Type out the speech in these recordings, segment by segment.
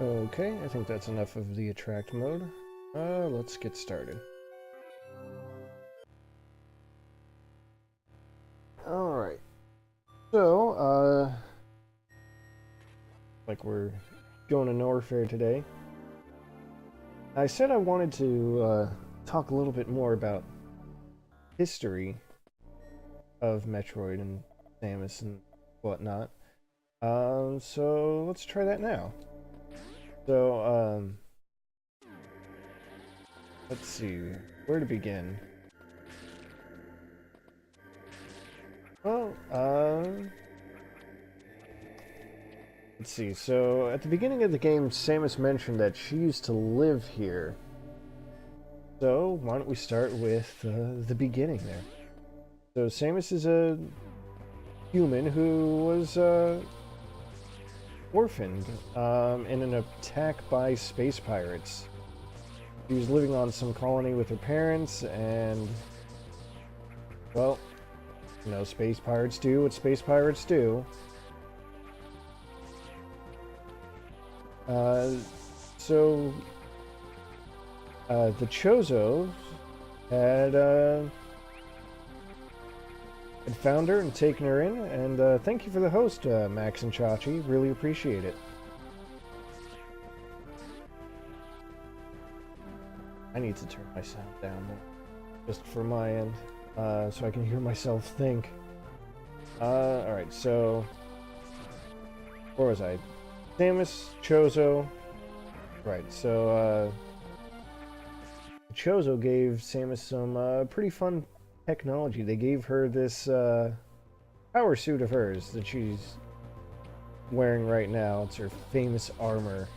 Okay, I think that's enough of the attract mode. Let's get started. Alright. So, like we're going to Norfair today. I said I wanted to, talk a little bit more about history of Metroid and Samus and whatnot. So let's try that now. So, let's see, where to begin? Well, let's see, so at the beginning of the game, Samus mentioned that she used to live here. So, why don't we start with the beginning there? So, Samus is a human who was orphaned in an attack by space pirates. She was living on some colony with her parents, and, well, you know, space pirates do what space pirates do. So the Chozo had found her and taken her in, and thank you for the host, Max and Chachi. Really appreciate it. I need to turn my sound down more, just for my end, so I can hear myself think. Alright, so where was I? Samus, Chozo. Right, so Chozo gave Samus some pretty fun technology. They gave her this power suit of hers that she's wearing right now. It's her famous armor.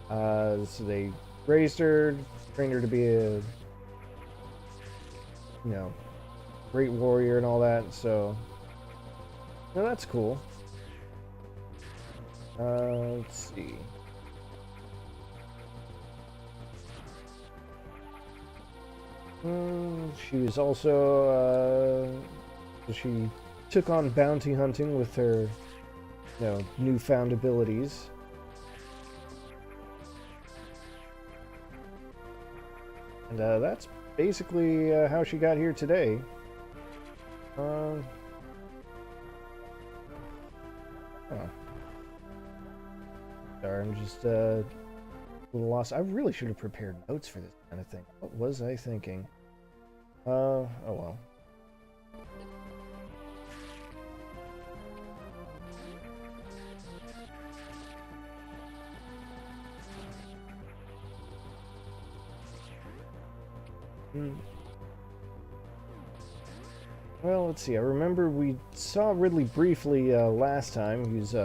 So they raised her, trained her to be a, you know, great warrior and all that. So, you know, that's cool. Let's see. She was also, she took on bounty hunting with her, you know, newfound abilities. And that's basically how she got here today. Huh. Sorry, I'm just a little lost. I really should have prepared notes for this kind of thing. What was I thinking? Oh well. Well, let's see. I remember we saw Ridley briefly last time. He was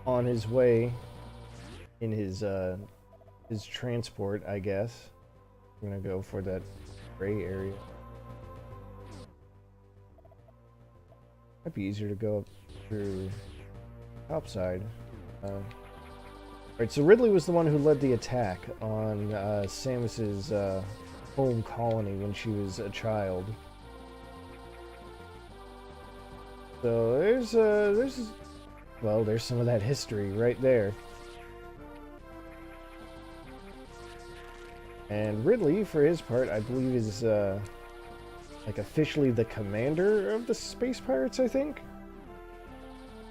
on his way in his transport, I guess. I'm gonna go for that gray area. Might be easier to go up through topside. Alright, so Ridley was the one who led the attack on Samus's home colony when she was a child. So there's some of that history right there. And Ridley, for his part, I believe is like officially the commander of the Space Pirates, I think.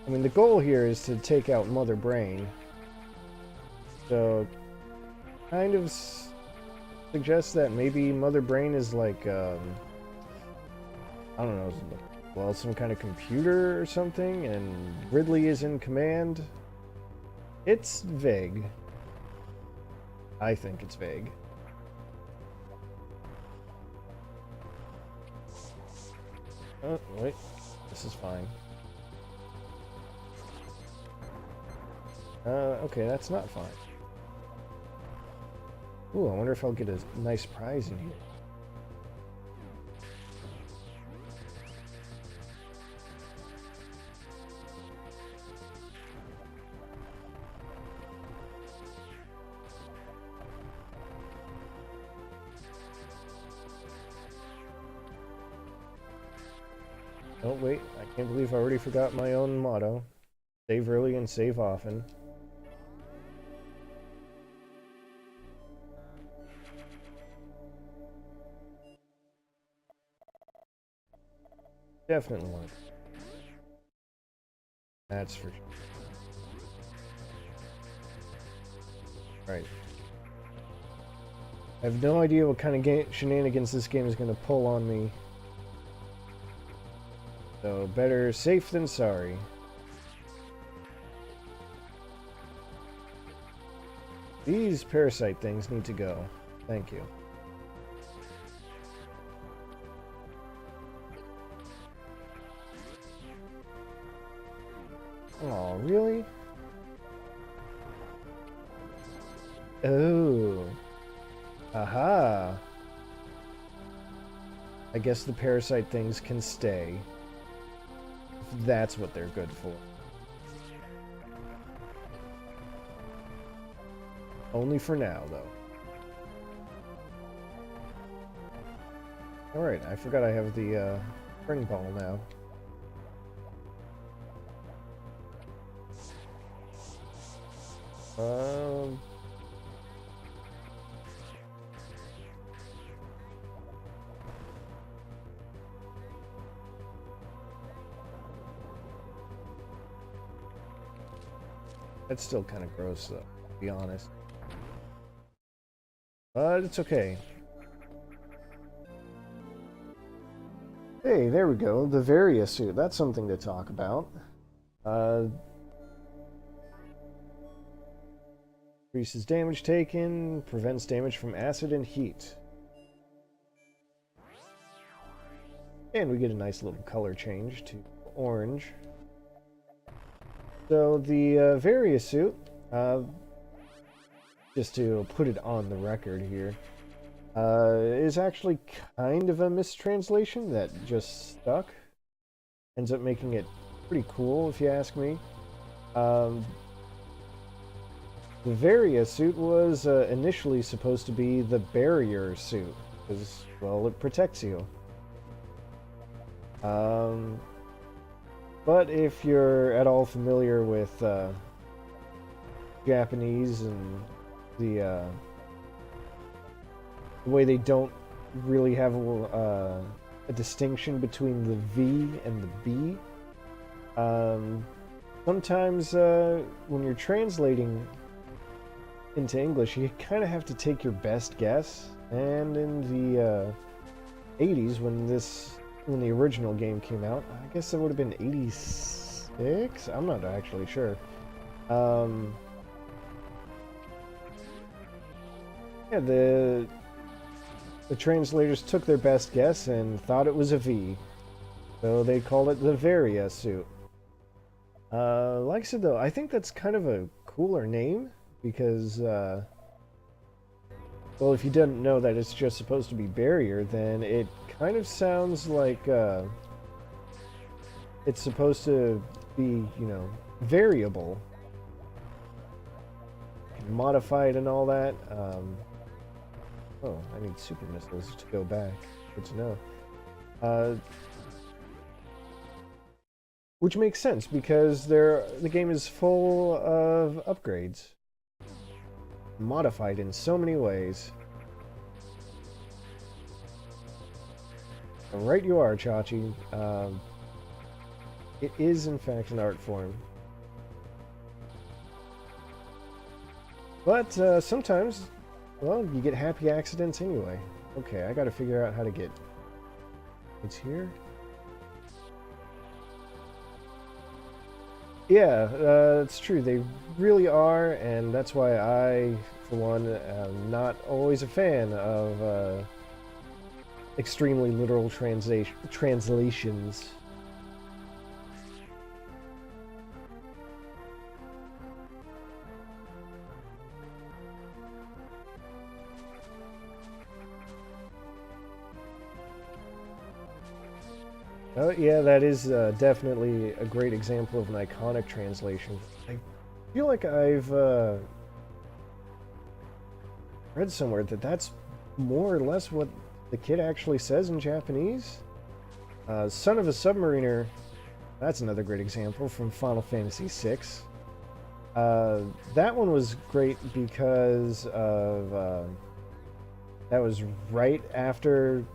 I mean, the goal here is to take out Mother Brain. So, kind of suggests that maybe Mother Brain is like, I don't know, well, some kind of computer or something, and Ridley is in command. It's vague. I think it's vague. Oh, wait. This is fine. Okay, that's not fine. Ooh, I wonder if I'll get a nice prize in here. Oh, wait. I can't believe I already forgot my own motto. Save early and save often. Definitely want it. That's for sure. Right. I have no idea what kind of shenanigans this game is going to pull on me. So better safe than sorry. These parasite things need to go. Thank you. Oh, really? Oh. Aha. I guess the parasite things can stay. If that's what they're good for. Only for now, though. Alright, I forgot I have the spring ball now. That's still kind of gross, though, to be honest. But it's okay. Hey, there we go. The Varia suit. That's something to talk about. Increases damage taken, prevents damage from acid and heat. And we get a nice little color change to orange. So the Varia suit, just to put it on the record here, is actually kind of a mistranslation that just stuck. Ends up making it pretty cool, if you ask me. The Varia suit was initially supposed to be the barrier suit, because, well, it protects you. But if you're at all familiar with Japanese and the way they don't really have a distinction between the V and the B, sometimes when you're translating into English, you kind of have to take your best guess. And in the 80s, when the original game came out, I guess it would have been 86? I'm not actually sure. Yeah, the translators took their best guess and thought it was a V. So they called it the Varia suit. Like I said, though, I think that's kind of a cooler name because, well, if you didn't know that it's just supposed to be barrier, then it kind of sounds like it's supposed to be, you know, variable, modified and all that. Oh, I need super missiles to go back. Good to know. Which makes sense because the game is full of upgrades, modified in so many ways. Right you are, Chachi. It is, in fact, an art form. But sometimes, well, you get happy accidents anyway. Okay, I gotta figure out how to get... It's here? Yeah, it's true. They really are, and that's why I, for one, am not always a fan of extremely literal translations. Oh, yeah, that is definitely a great example of an iconic translation. I feel like I've read somewhere that that's more or less what the kid actually says in Japanese. Son of a Submariner, that's another great example from Final Fantasy VI. That one was great because of... that was right after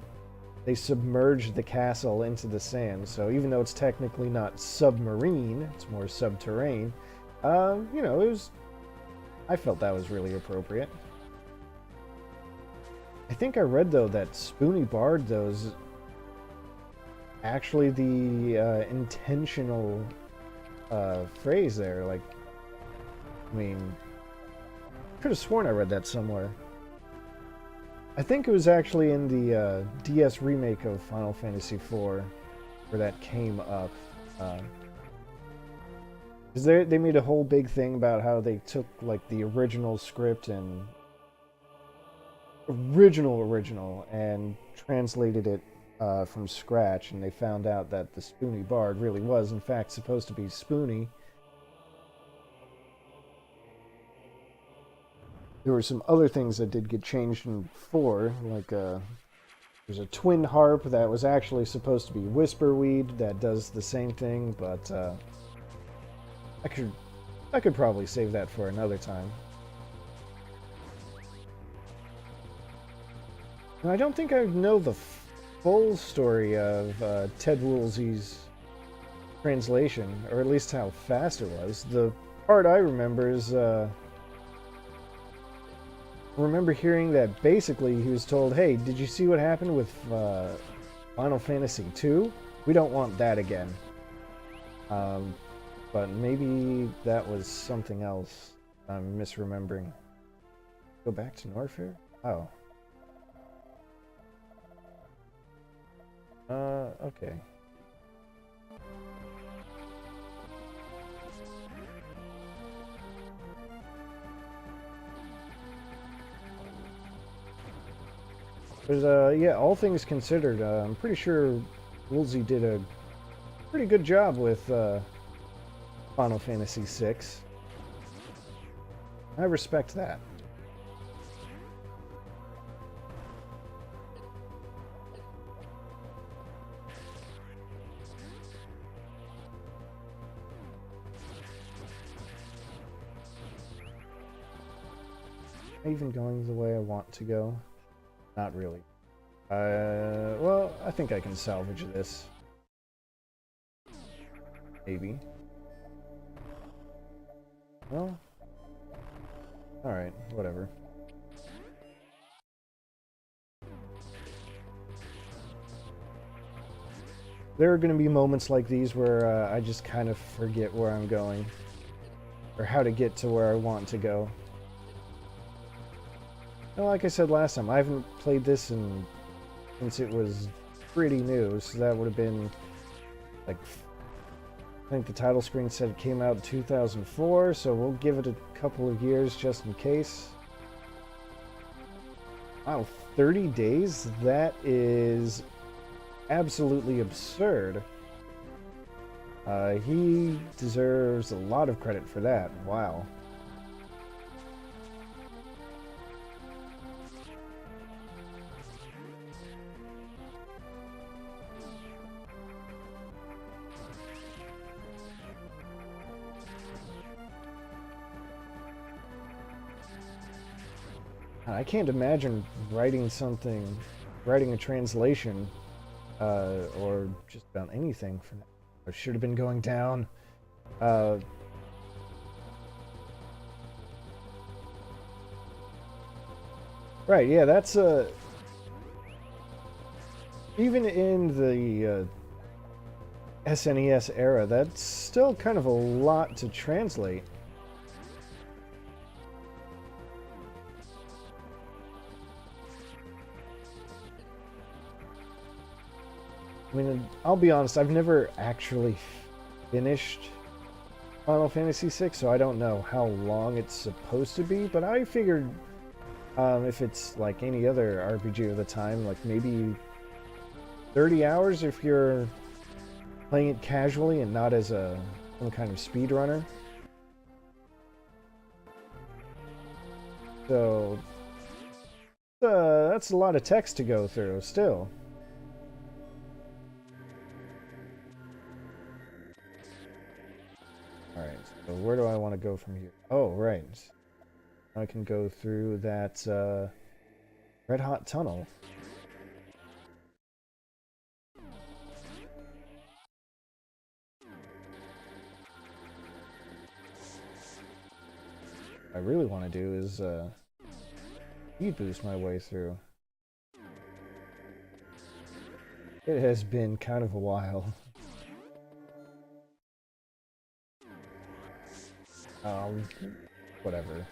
they submerged the castle into the sand. So even though it's technically not submarine, it's more subterranean. You know, it was. I felt that was really appropriate. I think I read though that Spoony Bard though is actually the intentional phrase there. Like, I mean, could have sworn I read that somewhere. I think it was actually in the DS remake of Final Fantasy IV where that came up. Because they made a whole big thing about how they took like the original script and original and translated it from scratch, and they found out that the Spoony Bard really was in fact supposed to be Spoony. There were some other things that did get changed in 4, like there's a twin harp that was actually supposed to be Whisperweed that does the same thing, but I could probably save that for another time. And I don't think I know the full story of Ted Woolsey's translation, or at least how fast it was. The part I remember is remember hearing that basically he was told, hey, did you see what happened with Final Fantasy II? We don't want that again. But maybe that was something else I'm misremembering. Go back to Norfair? Oh. Okay. But, yeah, all things considered, I'm pretty sure Woolsey did a pretty good job with Final Fantasy VI. I respect that. Am I even going the way I want to go? Not really. Well, I think I can salvage this. Maybe. Well, alright, whatever. There are going to be moments like these where I just kind of forget where I'm going, or how to get to where I want to go. Well, like I said last time, I haven't played this since it was pretty new, so that would have been like, I think the title screen said it came out in 2004, so we'll give it a couple of years just in case. Wow, 30 days? That is absolutely absurd. He deserves a lot of credit for that. Wow. I can't imagine writing a translation, or just about anything for that. I should have been going down. Right, yeah, that's even in the SNES era, that's still kind of a lot to translate. I mean, I'll be honest, I've never actually finished Final Fantasy VI, so I don't know how long it's supposed to be, but I figured if it's like any other RPG of the time, like maybe 30 hours if you're playing it casually and not as some kind of speedrunner. So that's a lot of text to go through still. Alright, so where do I want to go from here? Oh, right. I can go through that red hot tunnel. I really want to do is speed boost my way through. It has been kind of a while. Whatever.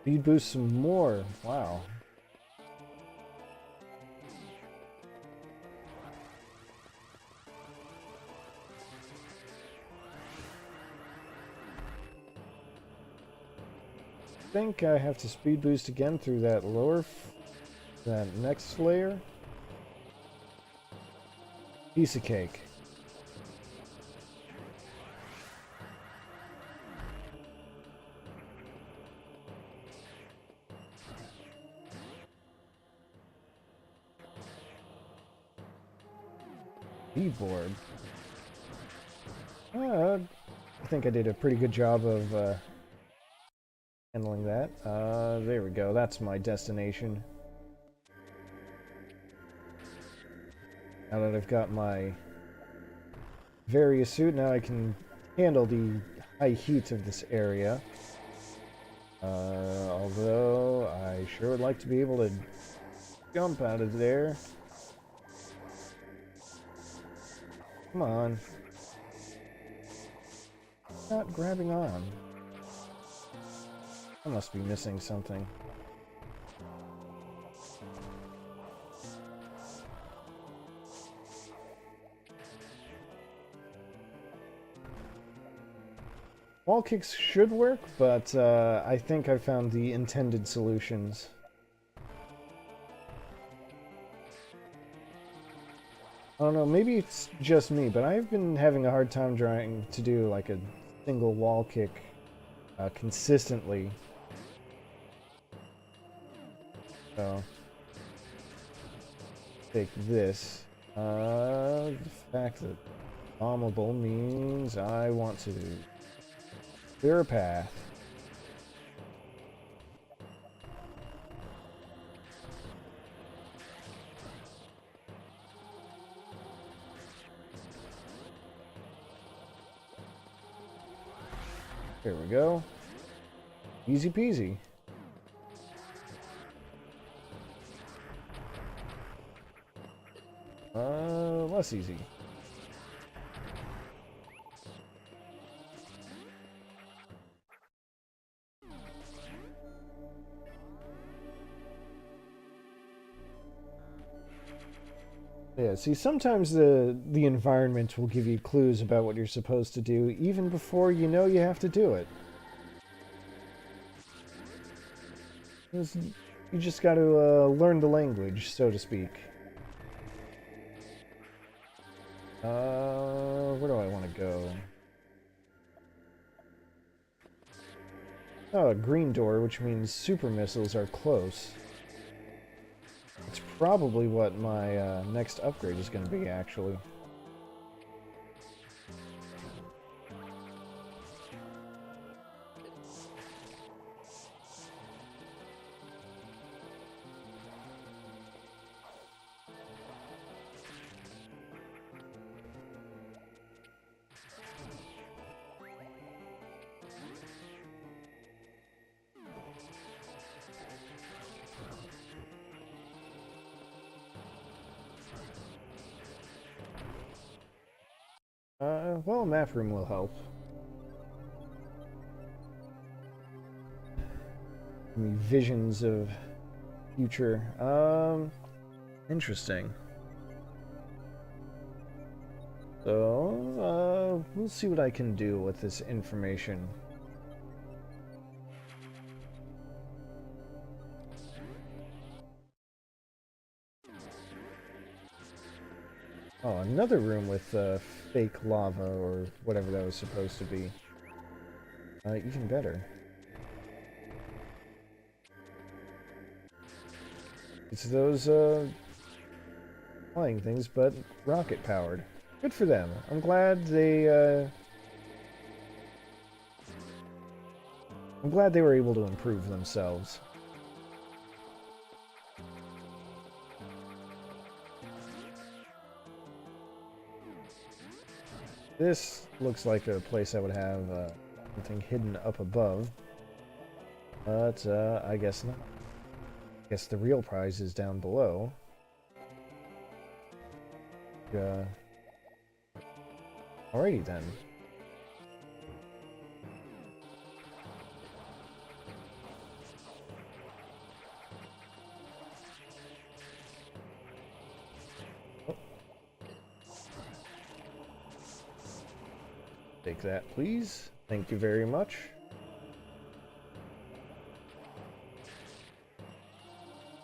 Speed boost some more. Wow. I think I have to speed boost again through that that next layer. Piece of cake. Keyboard. I think I did a pretty good job of handling that. There we go. That's my destination. Now that I've got my various suit, now I can handle the high heat of this area. Although I sure would like to be able to jump out of there. Come on. Not grabbing on. I must be missing something. Wall kicks should work, but I think I found the intended solutions. I don't know, maybe it's just me, but I've been having a hard time trying to do like a single wall kick consistently. So, take this. The fact that bombable means I want to clear a path. Here we go. Easy peasy. Less easy. Yeah, see, sometimes the environment will give you clues about what you're supposed to do, even before you know you have to do it. You just got to learn the language, so to speak. Where do I want to go? Oh, a green door, which means super missiles are close. It's probably what my next upgrade is going to be, actually. Well, a map room will help. Give me visions of future. Interesting. So, we'll see what I can do with this information. Oh, another room with fake lava or whatever that was supposed to be. Even better. It's those flying things, but rocket powered. Good for them. I'm glad they were able to improve themselves. This looks like a place I would have something hidden up above. But I guess not. I guess the real prize is down below. Alrighty then. Oh. Take that, please. Thank you very much.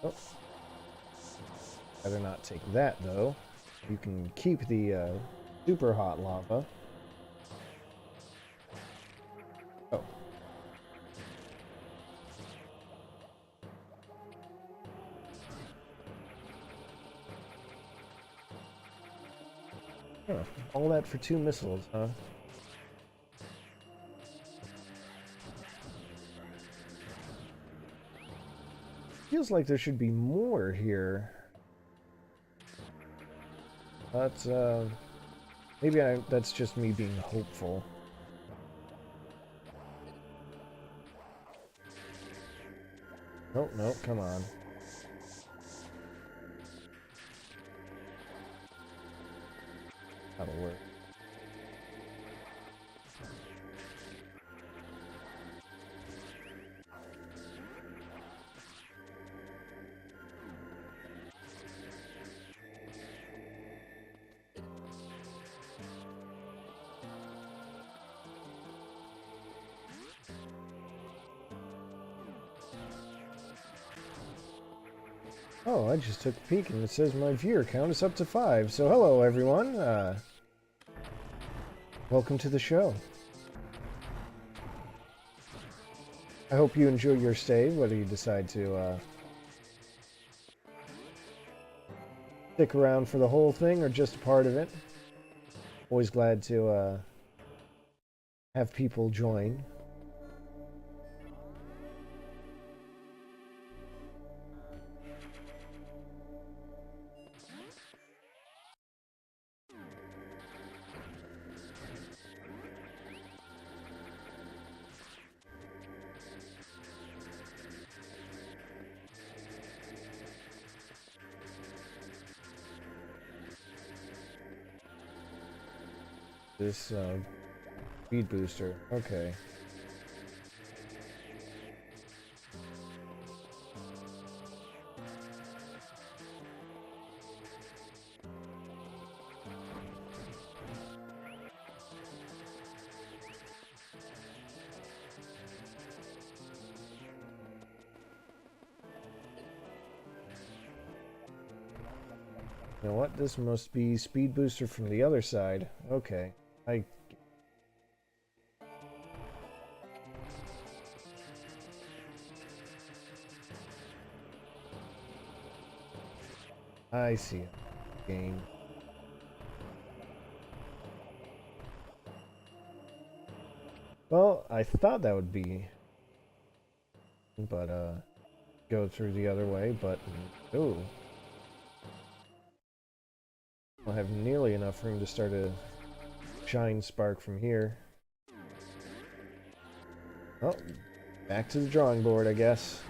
Oh. Better not take that, though. You can keep the super hot lava. Oh. Huh. All that for 2 missiles, huh? Feels like there should be more here. But, maybe that's just me being hopeful. Nope, nope, come on. That'll work. Oh, I just took a peek and it says my viewer count is up to 5. So hello everyone, welcome to the show. I hope you enjoy your stay, whether you decide to stick around for the whole thing or just a part of it. Always glad to have people join. This speed booster, okay. You know what? This must be speed booster from the other side. Okay. I see it. Game. Well, I thought that would be, but go through the other way, but ooh. I don't have nearly enough room to start a shine spark from here. Oh, back to the drawing board, I guess.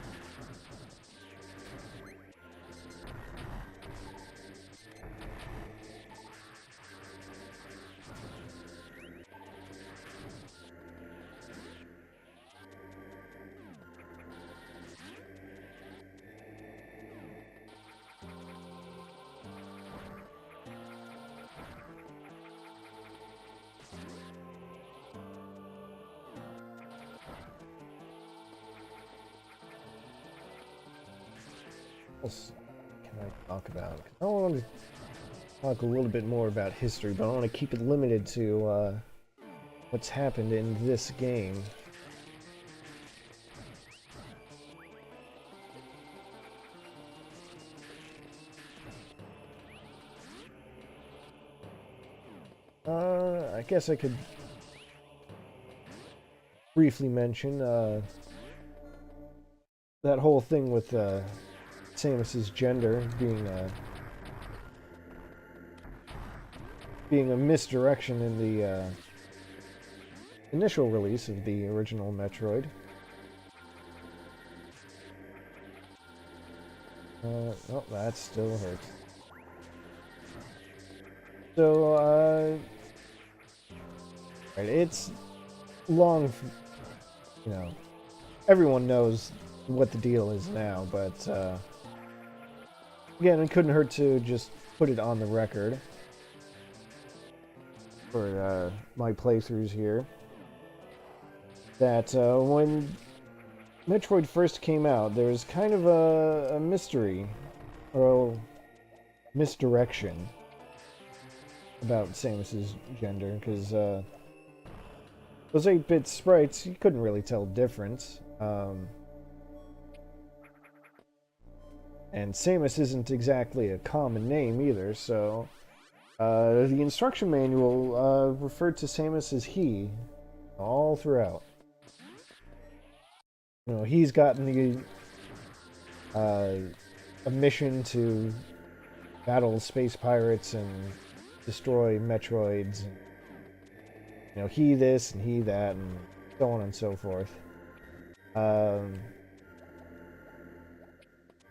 What else can I talk about? I don't want to talk a little bit more about history, but I want to keep it limited to what's happened in this game. I guess I could briefly mention that whole thing with Samus's gender being a misdirection in the initial release of the original Metroid. Oh, that still hurts. So, right, it's long, you know, everyone knows what the deal is now, but, again, it couldn't hurt to just put it on the record for, my playthroughs here, that, when Metroid first came out, there was kind of a mystery, or misdirection about Samus's gender, because those 8-bit sprites, you couldn't really tell the difference. And Samus isn't exactly a common name either, so the instruction manual referred to Samus as he all throughout. You know, he's gotten a mission to battle space pirates and destroy Metroids, and, you know, he this and he that, and so on and so forth.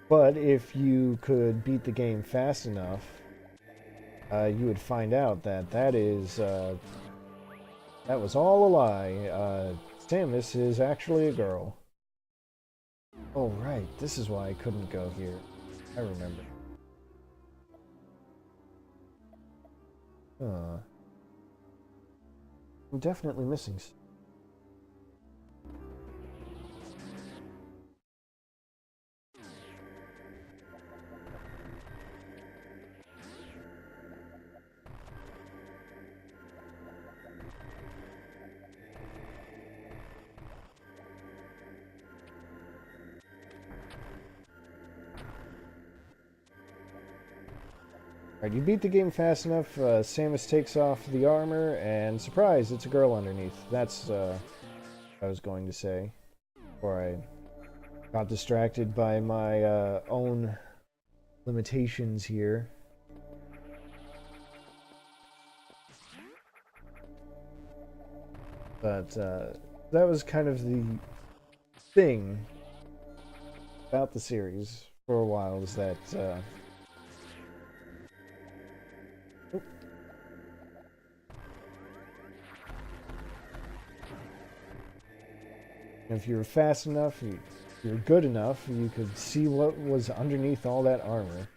But if you could beat the game fast enough, you would find out that that was all a lie. Samus is actually a girl. Oh right, this is why I couldn't go here. I remember. I'm definitely missing. Alright, you beat the game fast enough, Samus takes off the armor, and surprise, it's a girl underneath. That's what I was going to say, before I got distracted by my own limitations here. But that was kind of the thing about the series for a while, is that if you were fast enough, if you were good enough, you could see what was underneath all that armor.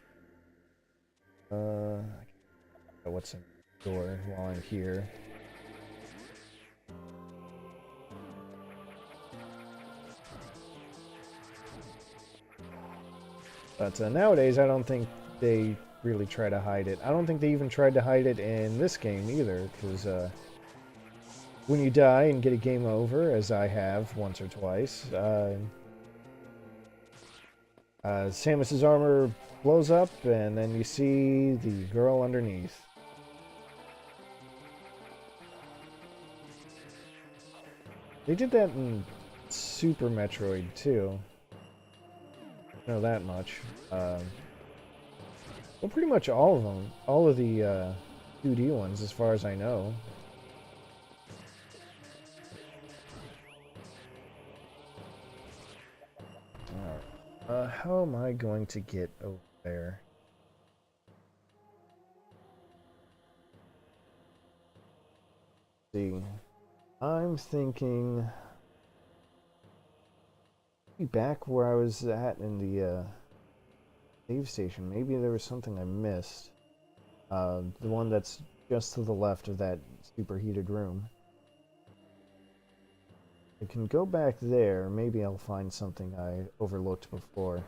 What's in the door while I'm here? But nowadays, I don't think they really try to hide it. I don't think they even tried to hide it in this game either, because when you die and get a game over, as I have once or twice, Samus's armor blows up, and then you see the girl underneath. They did that in Super Metroid too. I know that much. Well, pretty much all of them. All of the 2D ones, as far as I know. How am I going to get over there? Let's see. I'm thinking back where I was at in the save station. Maybe there was something I missed. The one that's just to the left of that superheated room. I can go back there. Maybe I'll find something I overlooked before.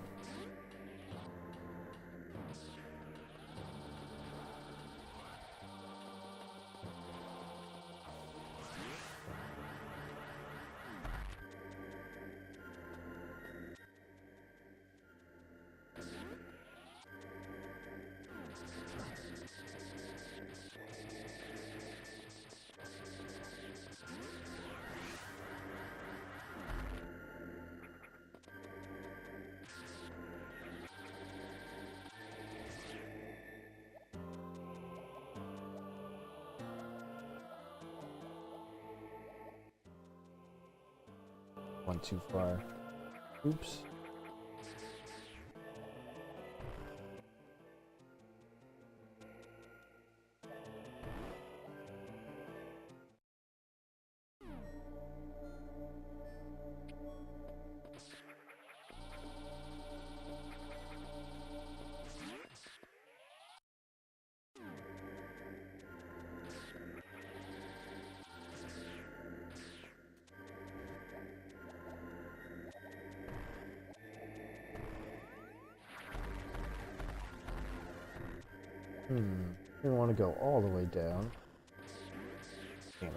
Went too far. Oops. I want to go all the way down. Damn it.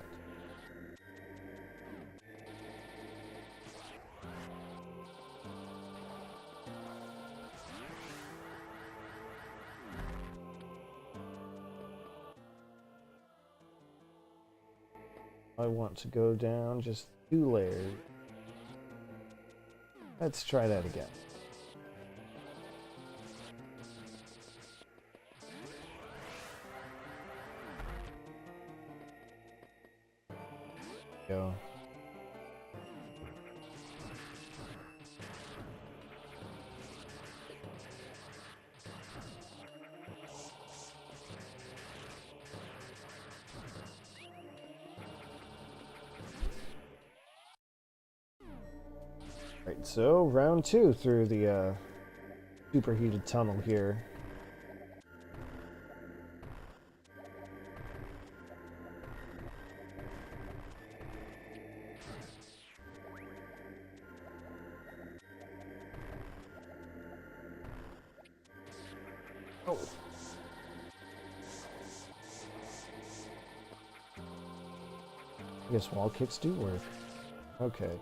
I want to go down just 2 layers. Let's try that again. Go. Right, so round 2 through the superheated tunnel here. Oh. I guess wall kicks do work. Okay.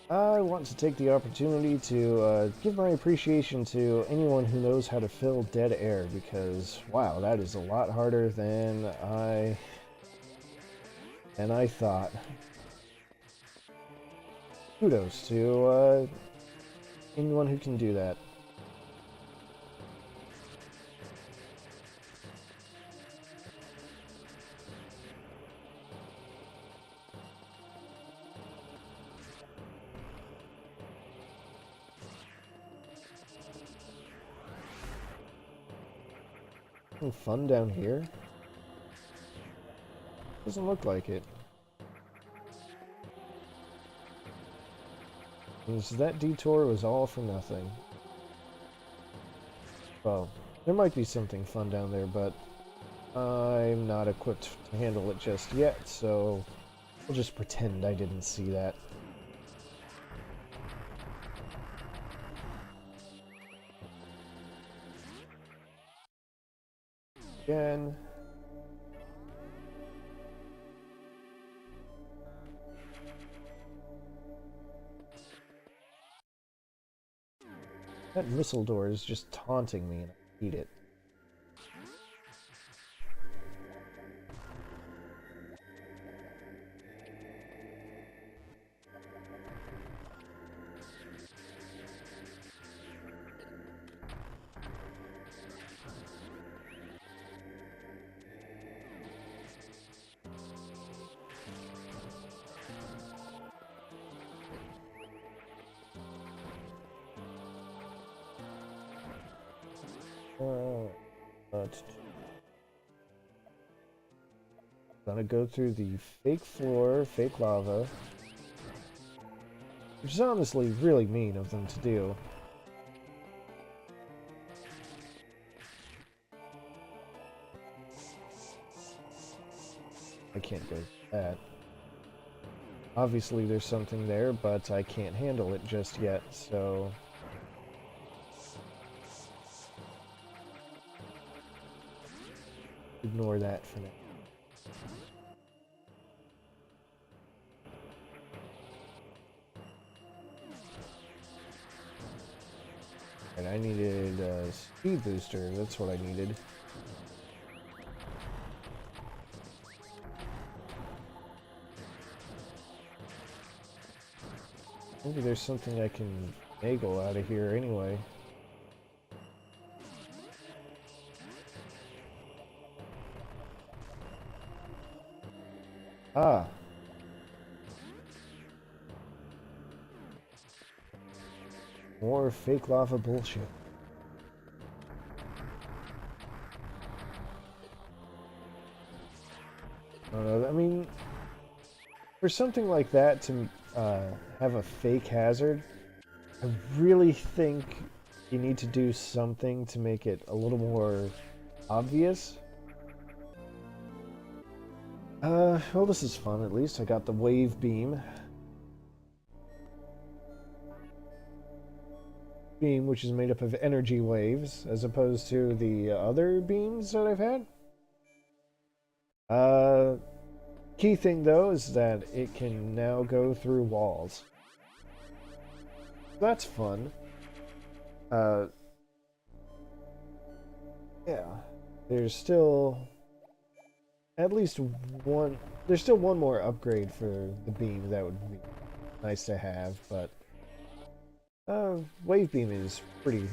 I want to take the opportunity to give my appreciation to anyone who knows how to fill dead air, because wow, that is a lot harder than I thought. Kudos to anyone who can do that. Anything fun down here? Doesn't look like it. So that detour was all for nothing. Well, there might be something fun down there, but I'm not equipped to handle it just yet, so I'll just pretend I didn't see that. Again. That missile door is just taunting me and I hate it. Gonna go through the fake floor, fake lava, which is honestly really mean of them to do. I can't go through that. Obviously there's something there, but I can't handle it just yet, so... ignore that for now. And I needed a speed booster, that's what I needed. Maybe there's something I can finagle out of here anyway. Ah. More fake lava bullshit. I mean, for something like that to have a fake hazard, I really think you need to do something to make it a little more obvious. Well, this is fun at least. I got the wave beam. Beam, which is made up of energy waves, as opposed to the other beams that I've had. Key thing though is that it can now go through walls. That's fun. Yeah. There's still at least one. There's still one more upgrade for the beam that would be nice to have, but wave beam is pretty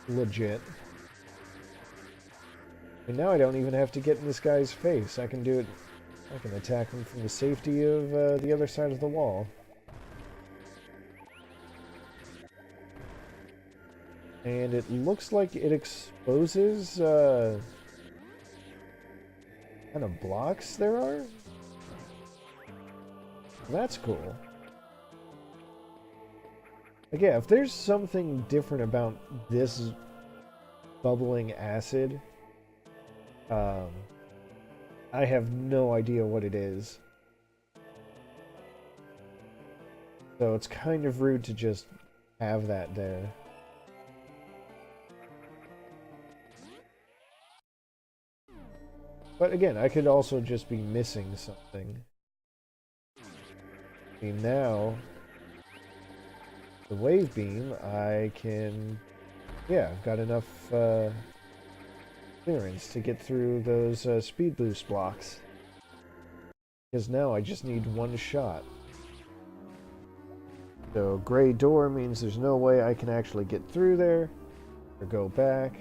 legit. And now I don't even have to get in this guy's face. I can do it. I can attack him from the safety of the other side of the wall. And it looks like it exposes kind of blocks there are. That's cool. Like, yeah, if there's something different about this bubbling acid, I have no idea what it is. So it's kind of rude to just have that there. But again, I could also just be missing something. I mean, now, the wave beam, I can... Yeah, I've got enough clearance to get through those speed boost blocks. Because now I just need one shot. So gray door means there's no way I can actually get through there or go back.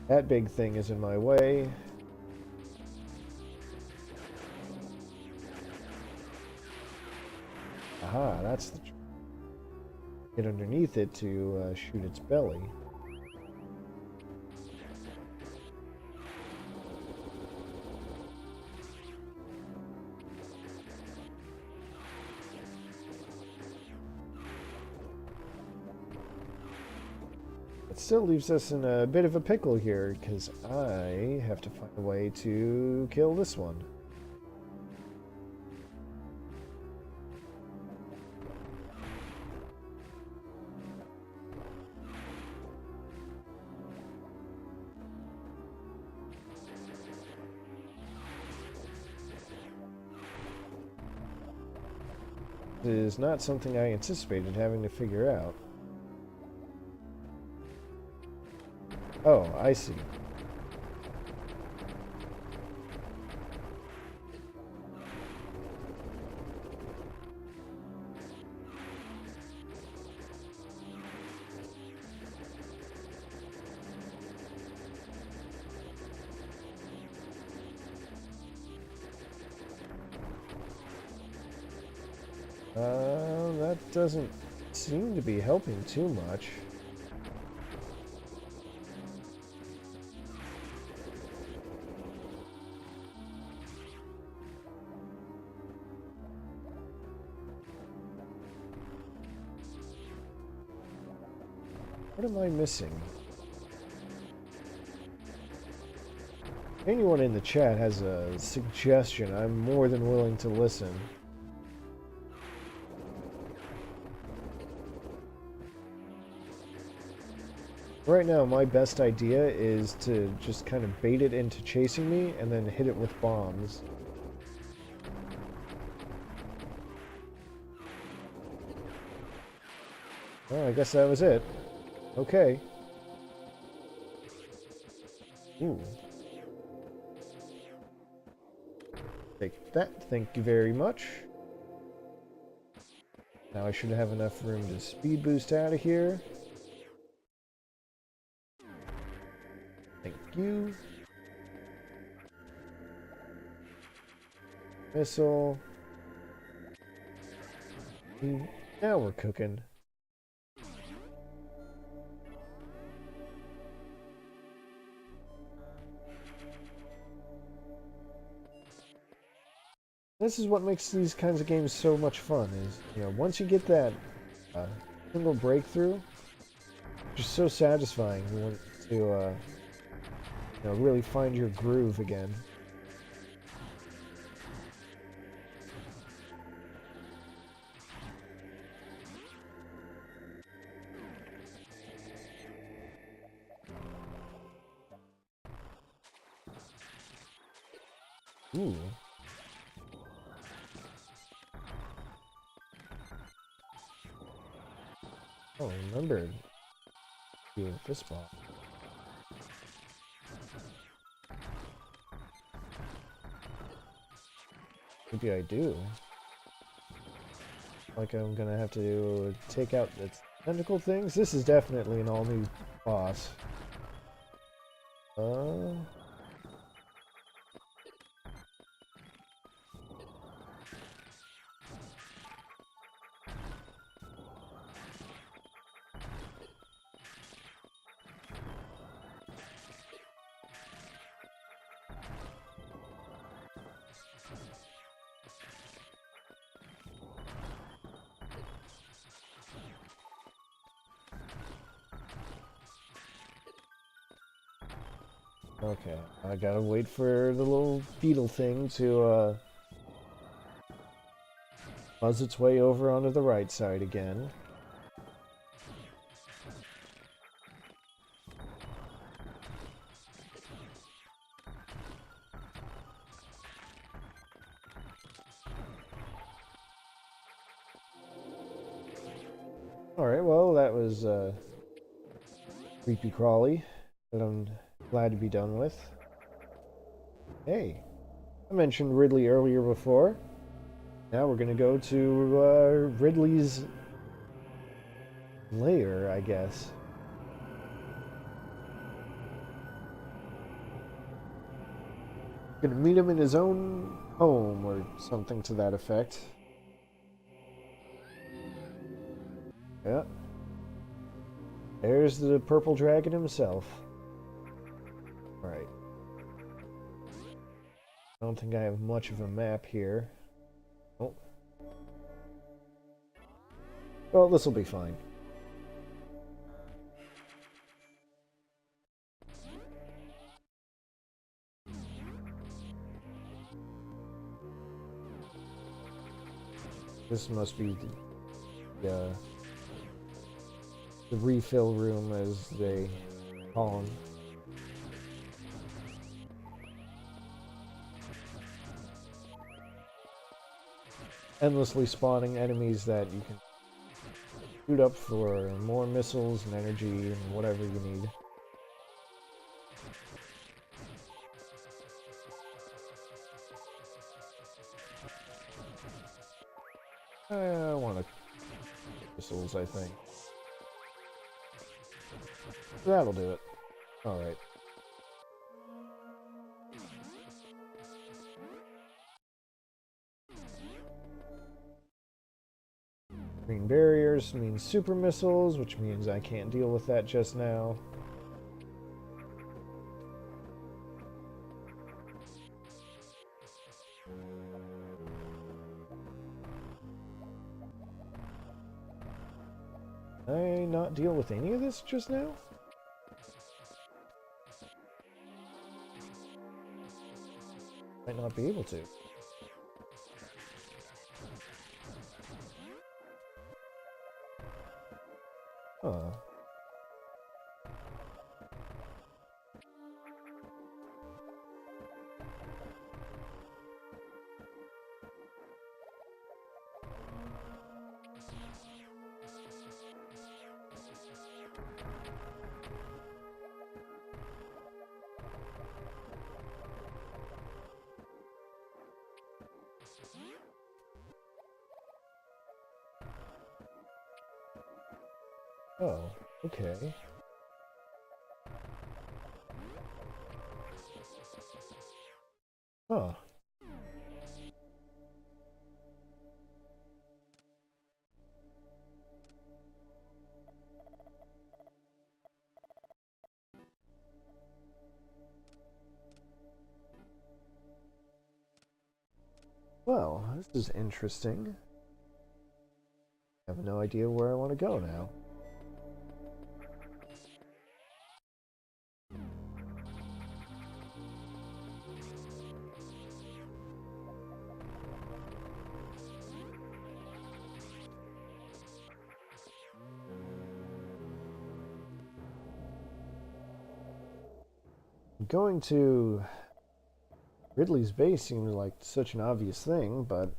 That big thing is in my way. Aha, that's the trick. Get underneath it to shoot its belly. It still leaves us in a bit of a pickle here, because I have to find a way to kill this one. It is not something I anticipated having to figure out. Oh, I see. That doesn't seem to be helping too much. What am I missing? If anyone in the chat has a suggestion, I'm more than willing to listen. Right now, my best idea is to just kind of bait it into chasing me and then hit it with bombs. Well, I guess that was it. Okay. Ooh. Take that, thank you very much. Now I should have enough room to speed boost out of here. Thank you. missile. Now we're cooking. This is what makes these kinds of games so much fun, is, you know, once you get that single breakthrough, it's just so satisfying. You want to, you know, really find your groove again. Ooh. Oh, I remembered doing this ball. Maybe I do. Like I'm gonna have to take out the tentacle things. This is definitely an all-new boss. Okay, I gotta wait for the little beetle thing to buzz its way over onto the right side again. Alright, well, that was creepy crawly, but I'm glad to be done with. Hey, I mentioned Ridley earlier before. Now we're gonna go to Ridley's lair, I guess. Gonna meet him in his own home, or something to that effect. Yeah. There's the purple dragon himself. Alright. I don't think I have much of a map here. Oh. Well, this'll be fine. This must be the refill room, as they call them. Endlessly spawning enemies that you can shoot up for more missiles and energy and whatever you need. I want missiles, I think. That'll do it. Alright. Green barriers means super missiles, which means I can't deal with that just now. Can I not deal with any of this just now? Might not be able to. Huh. Oh, okay. Huh. Well, this is interesting. I have no idea where I want to go now. Going to Ridley's base seems like such an obvious thing, but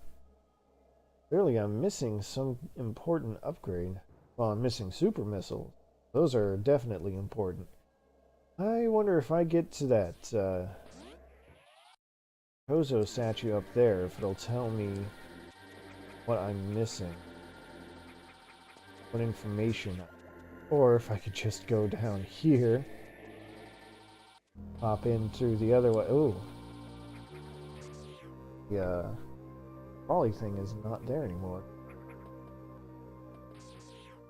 clearly I'm missing some important upgrade. Well, I'm missing super missiles. Those are definitely important. I wonder if I get to that Kozo statue up there, if it'll tell me what I'm missing. What information. Or if I could just go down here. Pop in through the other way. Ooh. The trolley thing is not there anymore.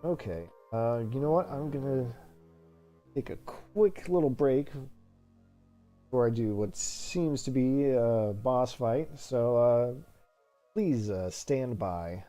Okay. You know what? I'm gonna take a quick little break before I do what seems to be a boss fight. So, please stand by.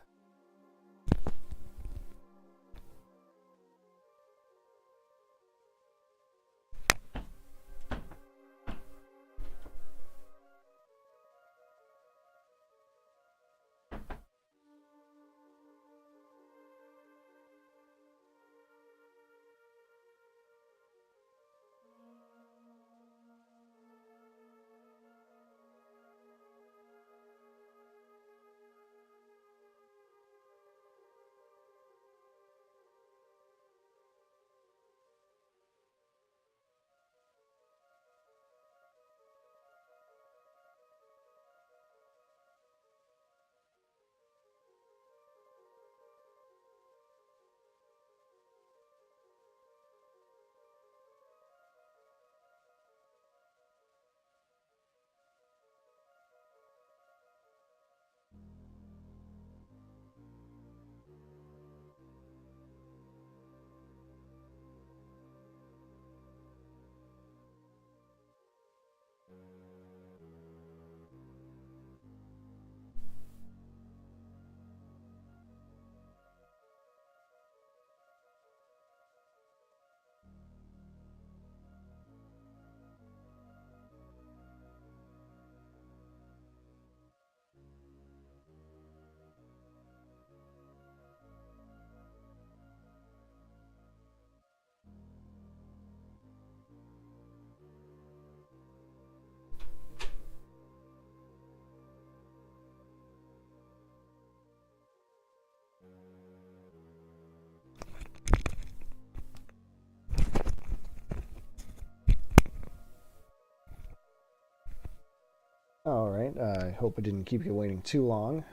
Alright, I hope I didn't keep you waiting too long.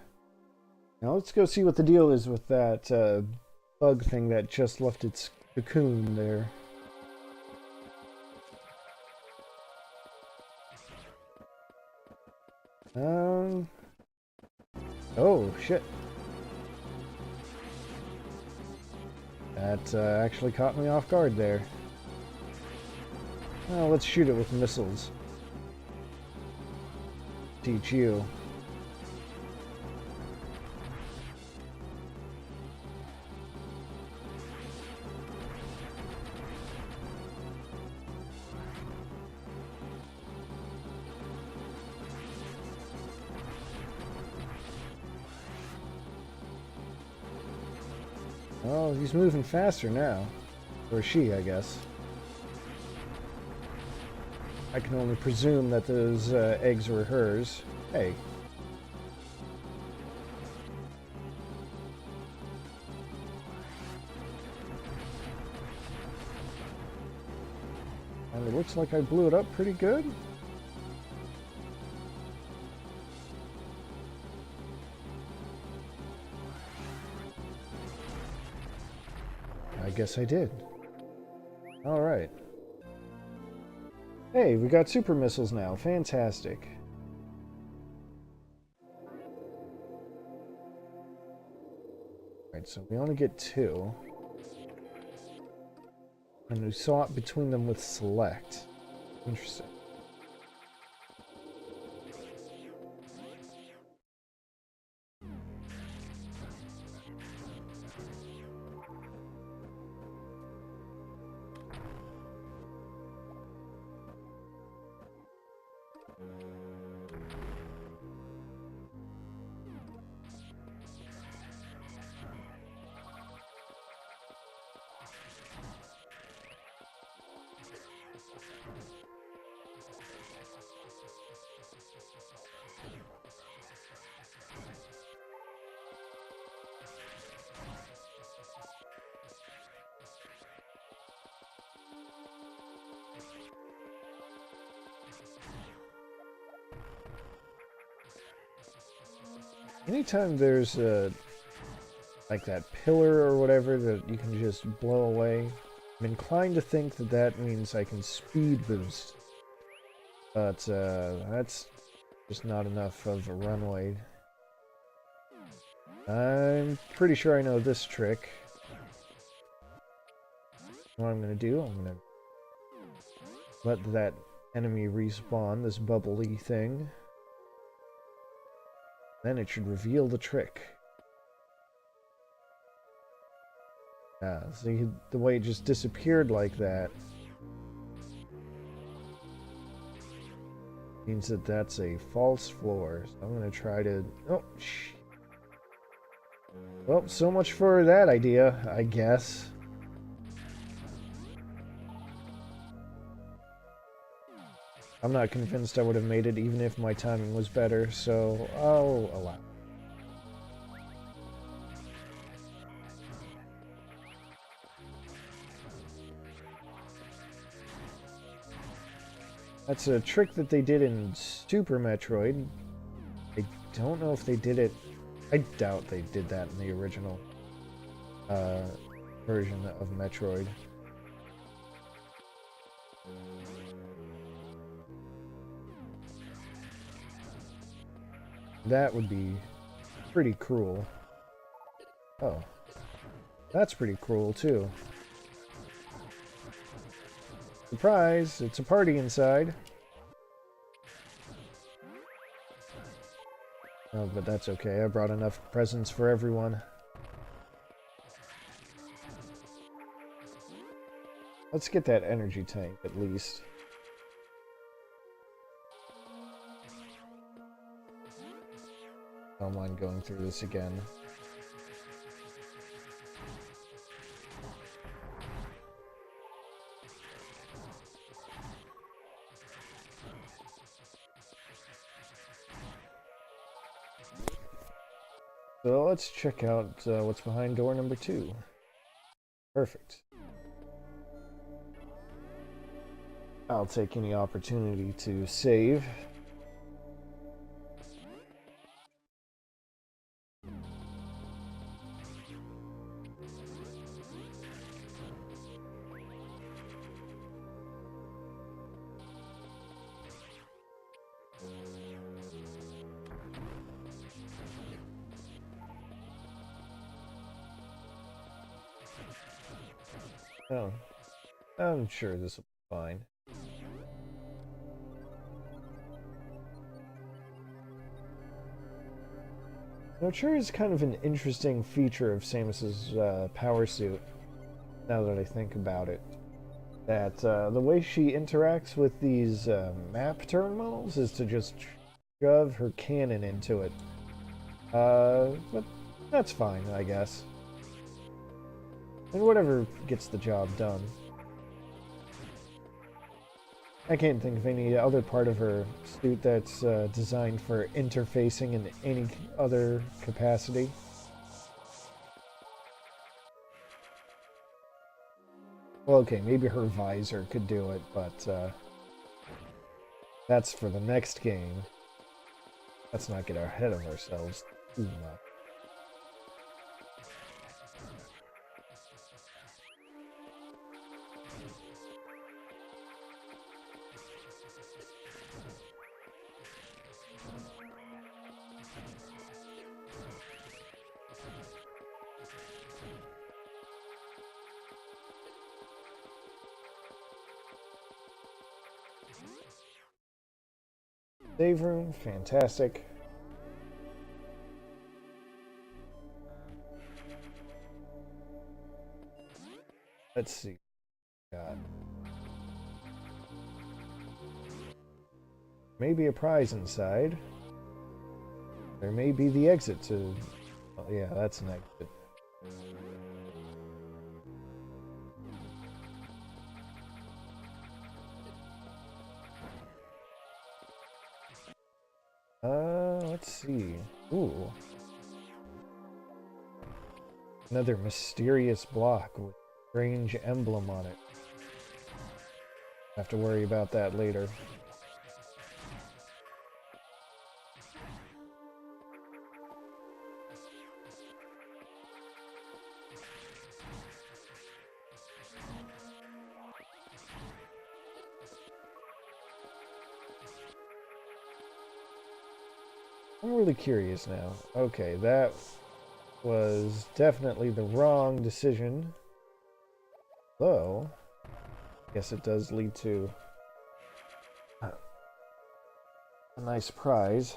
Now let's go see what the deal is with that bug thing that just left its cocoon there. Oh, shit. That actually caught me off guard there. Well, let's shoot it with missiles. Teach you. Oh, he's moving faster now. Or she, I guess. I can only presume that those eggs were hers. Hey. And it looks like I blew it up pretty good. I guess I did. Alright. Hey, we got super missiles now. Fantastic. Alright, so we only get 2. And we saw it between them with select. Interesting. anytime there's a like that pillar or whatever that you can just blow away, I'm inclined to think that that means I can speed boost. But that's just not enough of a runway. I'm pretty sure I know this trick. What I'm gonna do, I'm gonna let that enemy respawn, this bubbly thing. Then it should reveal the trick. See, the way it just disappeared like that means that that's a false floor. So I'm gonna try to... Oh, shh. Well, so much for that idea, I guess. I'm not convinced I would have made it even if my timing was better, so I'll allow it. That's a trick that they did in Super Metroid. I don't know if they did it... I doubt they did that in the original version of Metroid. That would be pretty cruel. Oh. That's pretty cruel, too. Surprise! It's a party inside. Oh, but that's okay. I brought enough presents for everyone. Let's get that energy tank, at least. I don't mind going through this again. So let's check out what's behind door number 2. Perfect. I'll take any opportunity to save. Oh, I'm sure this will be fine. Now, sure is kind of an interesting feature of Samus's power suit, now that I think about it. That the way she interacts with these map terminals is to just shove her cannon into it. But that's fine, I guess. And whatever gets the job done. I can't think of any other part of her suit that's designed for interfacing in any other capacity. Well, okay, maybe her visor could do it, but that's for the next game. Let's not get ahead of ourselves too much. Save room, fantastic. Let's see. Got maybe a prize inside. There may be the exit to... Oh, yeah, that's an exit. Let's see. Ooh. Another mysterious block with a strange emblem on it. Have to worry about that later. I'm really curious now. Okay, that was definitely the wrong decision. Though, I guess it does lead to a nice prize.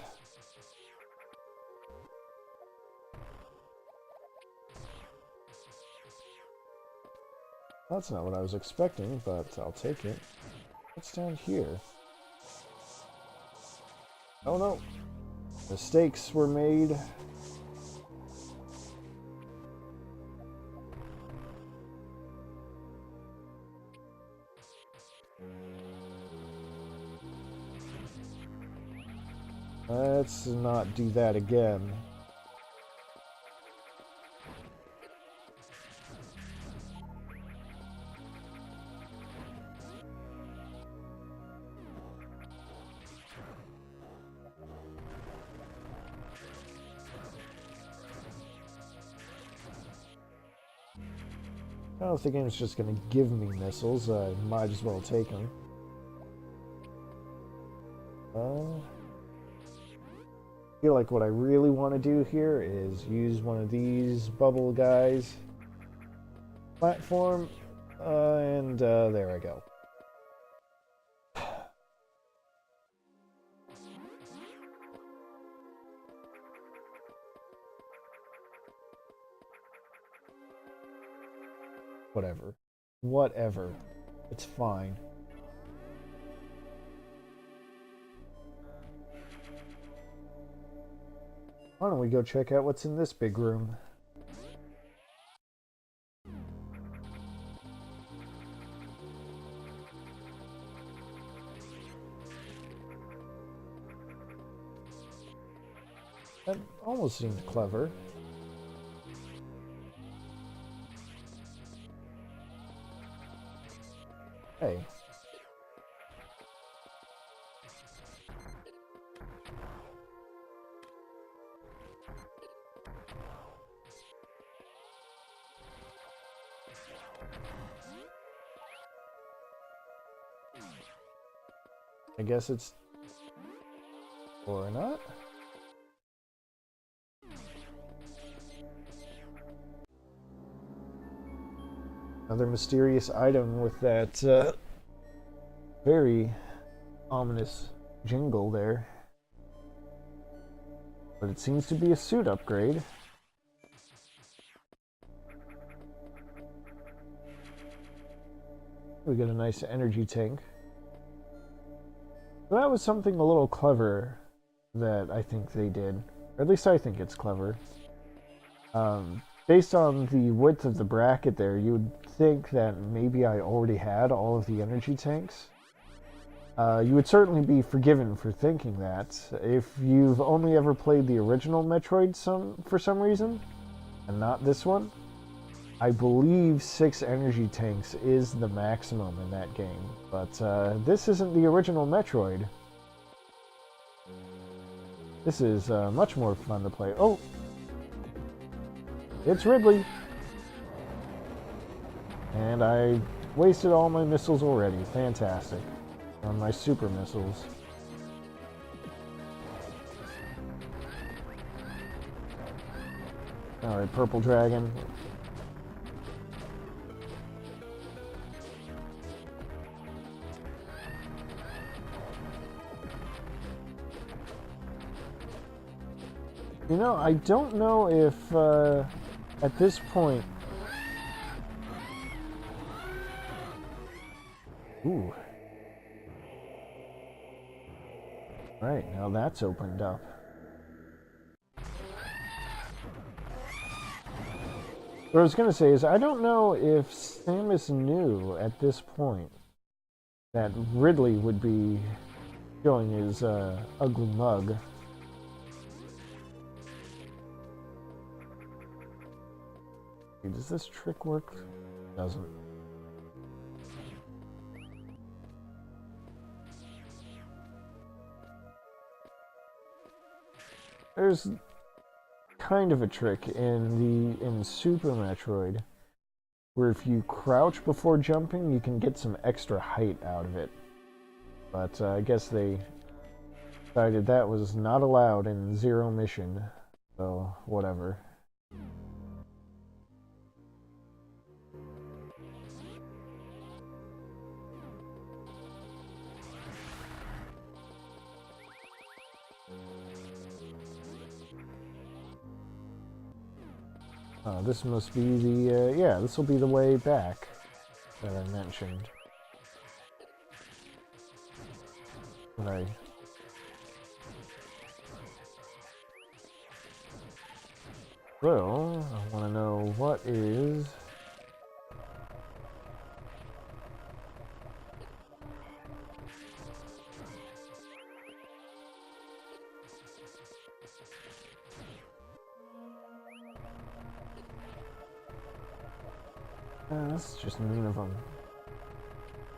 That's not what I was expecting, but I'll take it. What's down here? Oh no! Mistakes were made. Let's not do that again. Well, if the game's just going to give me missiles, I might as well take them. I feel like what I really want to do here is use one of these bubble guys. Platform, and there I go. Whatever. Whatever. It's fine. Why don't we go check out what's in this big room? That almost seemed clever. Hey. I guess it's... or not? Another mysterious item with that very ominous jingle there. But it seems to be a suit upgrade. We get a nice energy tank. So that was something a little clever that I think they did. Or at least I think it's clever. Based on the width of the bracket there, you would think that maybe I already had all of the energy tanks. You would certainly be forgiven for thinking that. If you've only ever played the original Metroid for some reason, and not this one, I believe 6 energy tanks is the maximum in that game. But this isn't the original Metroid. This is much more fun to play. Oh! It's Ridley! And I wasted all my missiles already. Fantastic. On my super missiles. Alright, Purple Dragon. You know, I don't know if at this point... Ooh. Right, now that's opened up. What I was going to say is, I don't know if Samus knew at this point that Ridley would be showing his ugly mug. Does this trick work? It doesn't. There's kind of a trick in Super Metroid where if you crouch before jumping, you can get some extra height out of it. But I guess they decided that was not allowed in Zero Mission, so whatever. This must be the, yeah, this will be the way back that I mentioned. Right. So, I want to know what is... That's just mean of them.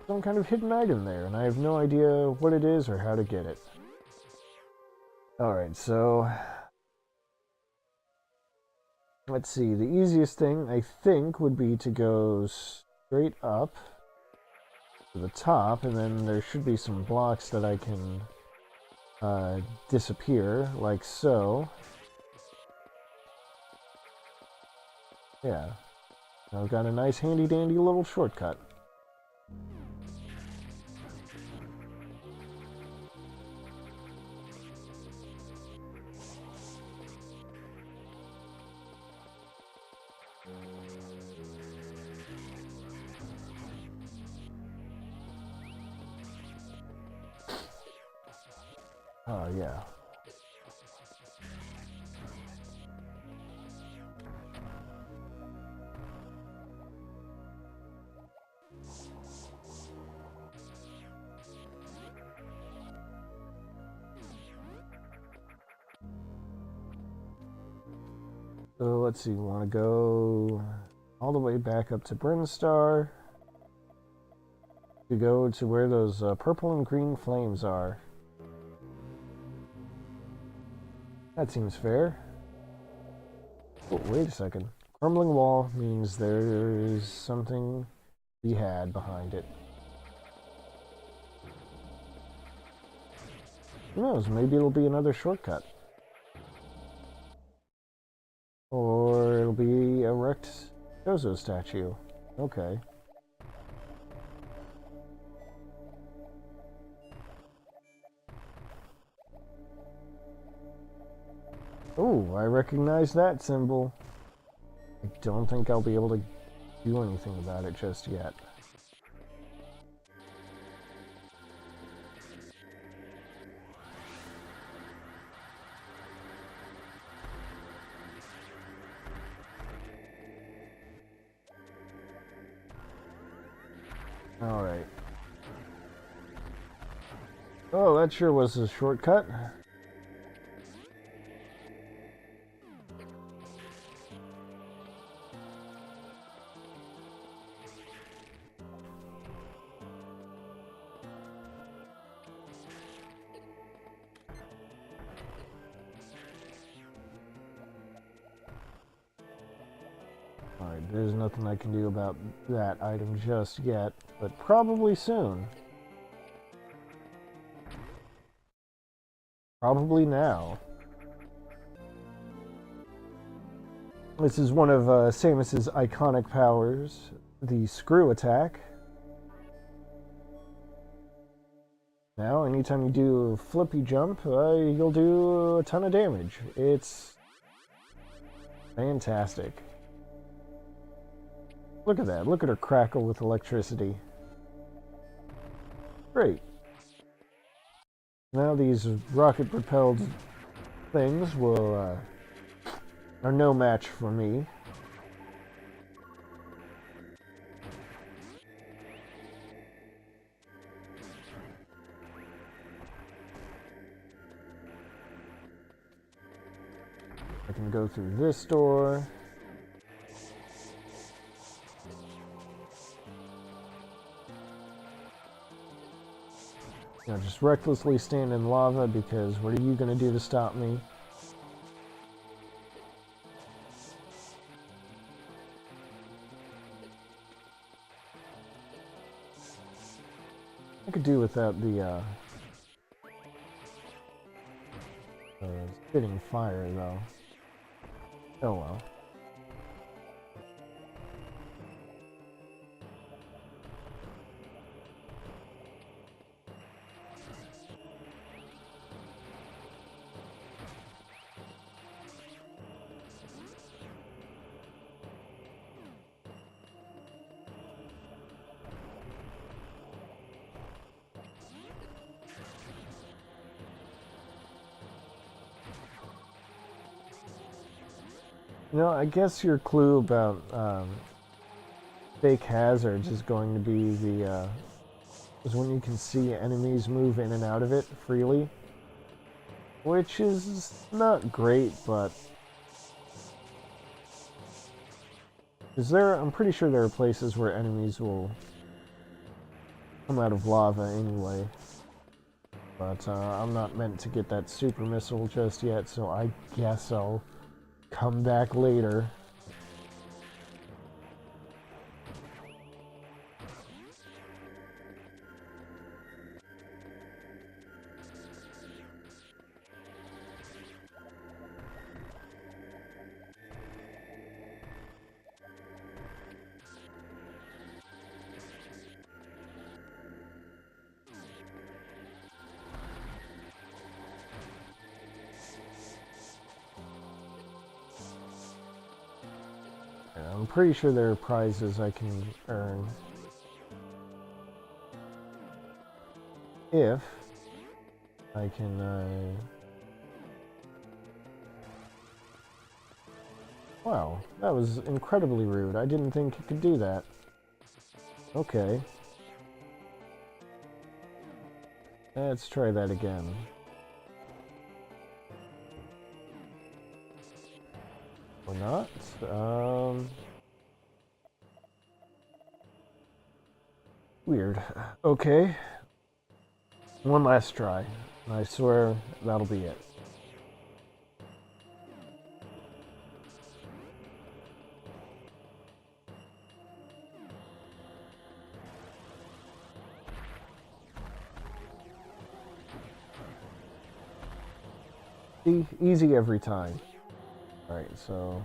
Some kind of hidden item there, and I have no idea what it is or how to get it. Alright, so... let's see, the easiest thing, I think, would be to go straight up to the top, and then there should be some blocks that I can disappear, like so. Yeah. I've got a nice handy-dandy little shortcut. Oh, yeah. So let's see, we want to go all the way back up to Brinstar to go to where those purple and green flames are. That seems fair. Oh, wait a second. Crumbling wall means there's something to be had behind it. Who knows, maybe it'll be another shortcut. Or it'll be a wrecked Gozo statue. Okay. Oh, I recognize that symbol. I don't think I'll be able to do anything about it just yet. Alright. Oh, that sure was a shortcut. Alright, there's nothing I can do about that item just yet, but probably soon. Probably now. This is one of Samus's iconic powers, the screw attack. Now, anytime you do a flippy jump, you'll do a ton of damage. It's fantastic. Look at that. Look at her crackle with electricity. Great. Now these rocket-propelled things will are no match for me. I can go through this door. You know, just recklessly stand in lava because what are you going to do to stop me? I could do without the Spitting fire, though. Oh well. You know, I guess your clue about fake hazards is going to be the is when you can see enemies move in and out of it freely, which is not great, but I'm pretty sure there are places where enemies will come out of lava anyway. But I'm not meant to get that super missile just yet, so I guess I'll come back later. I'm pretty sure there are prizes I can earn if I can, Wow, that was incredibly rude. I didn't think it could do that. Okay. Let's try that again. Or not. Weird. Okay. One last try. I swear that'll be it. See? Easy every time. Alright, so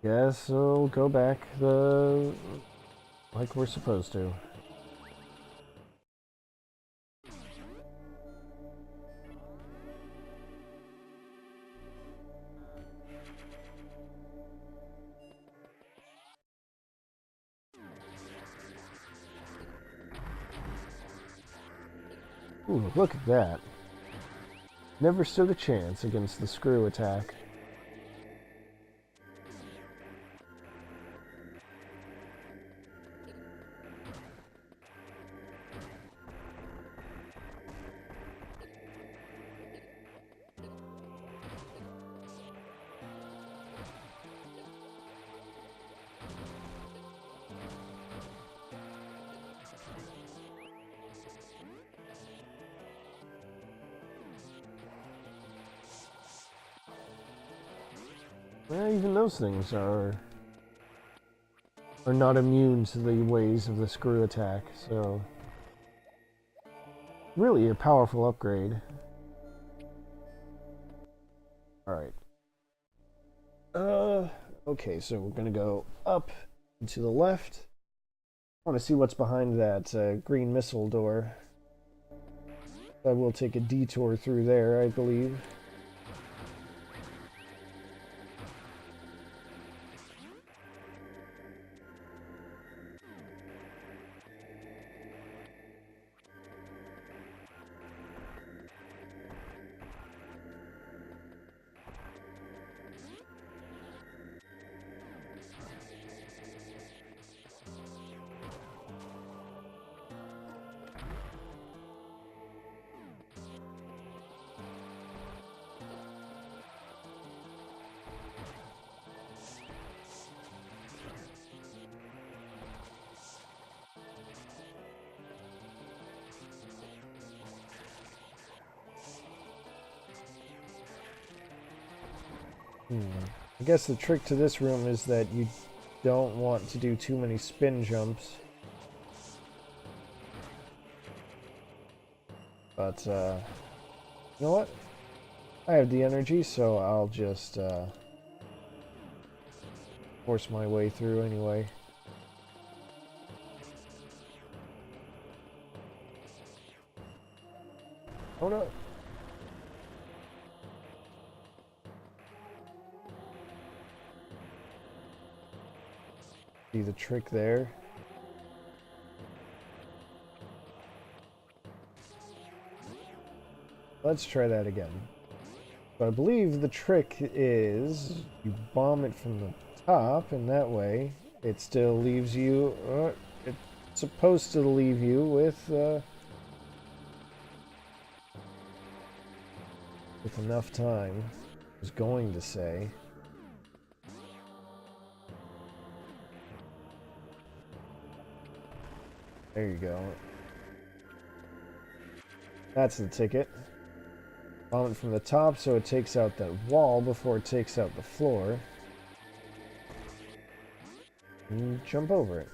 guess we'll go back like we're supposed to. Ooh, look at that. Never stood a chance against the screw attack. Well, even those things are not immune to the ways of the screw attack, so really a powerful upgrade. Alright. Okay, so we're gonna go up and to the left. I want to see what's behind that green missile door. I will take a detour through there, I believe. I guess the trick to this room is that you don't want to do too many spin jumps. But, you know what? I have the energy, so I'll just, force my way through anyway. Oh no! See the trick there? Let's try that again. So I believe the trick is you bomb it from the top, and that way it still leaves you... it's supposed to leave you with enough time. I was going to say. There you go. That's the ticket. Bomb it from the top so it takes out that wall before it takes out the floor. And jump over it.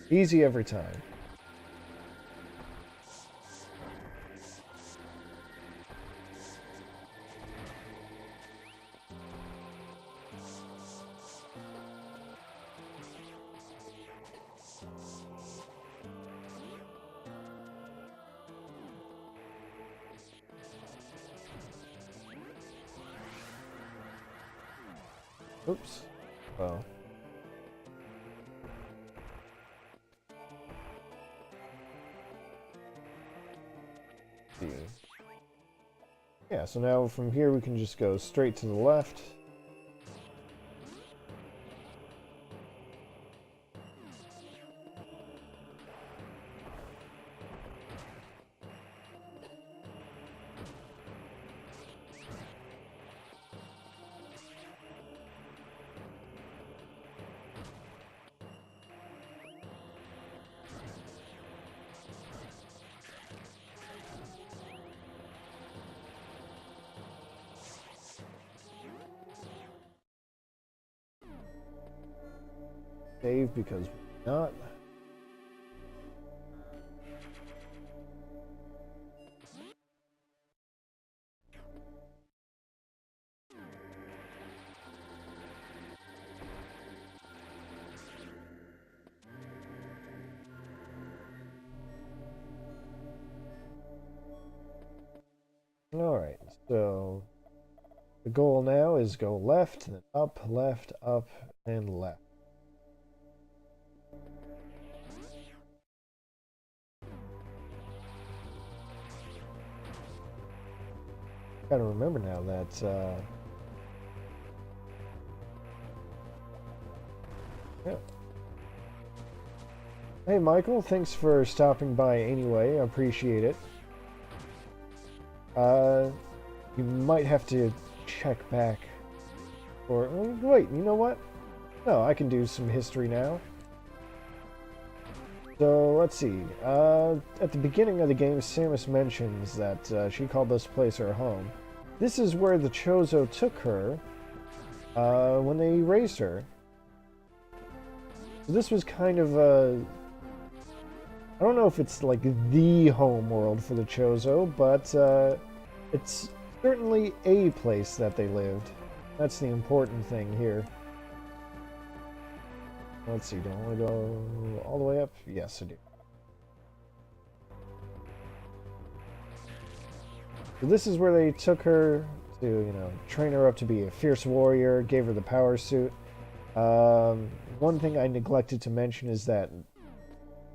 Easy every time. Oops. Well. See. Yeah, so now from here we can just go straight to the left. Save because we're not. Alright, so the goal now is go left, then up, and left. Gotta remember now that, yeah. Hey Michael, thanks for stopping by anyway, I appreciate it. You might have to check back. Or, wait, you know what? No, I can do some history now. So, let's see. At the beginning of the game, Samus mentions that she called this place her home. This is where the Chozo took her when they raised her. So this was kind of a... I don't know if it's like the home world for the Chozo, but it's certainly a place that they lived. That's the important thing here. Let's see, do I want to go all the way up? Yes, I do. So this is where they took her to, you know, train her up to be a fierce warrior, gave her the power suit. One thing I neglected to mention is that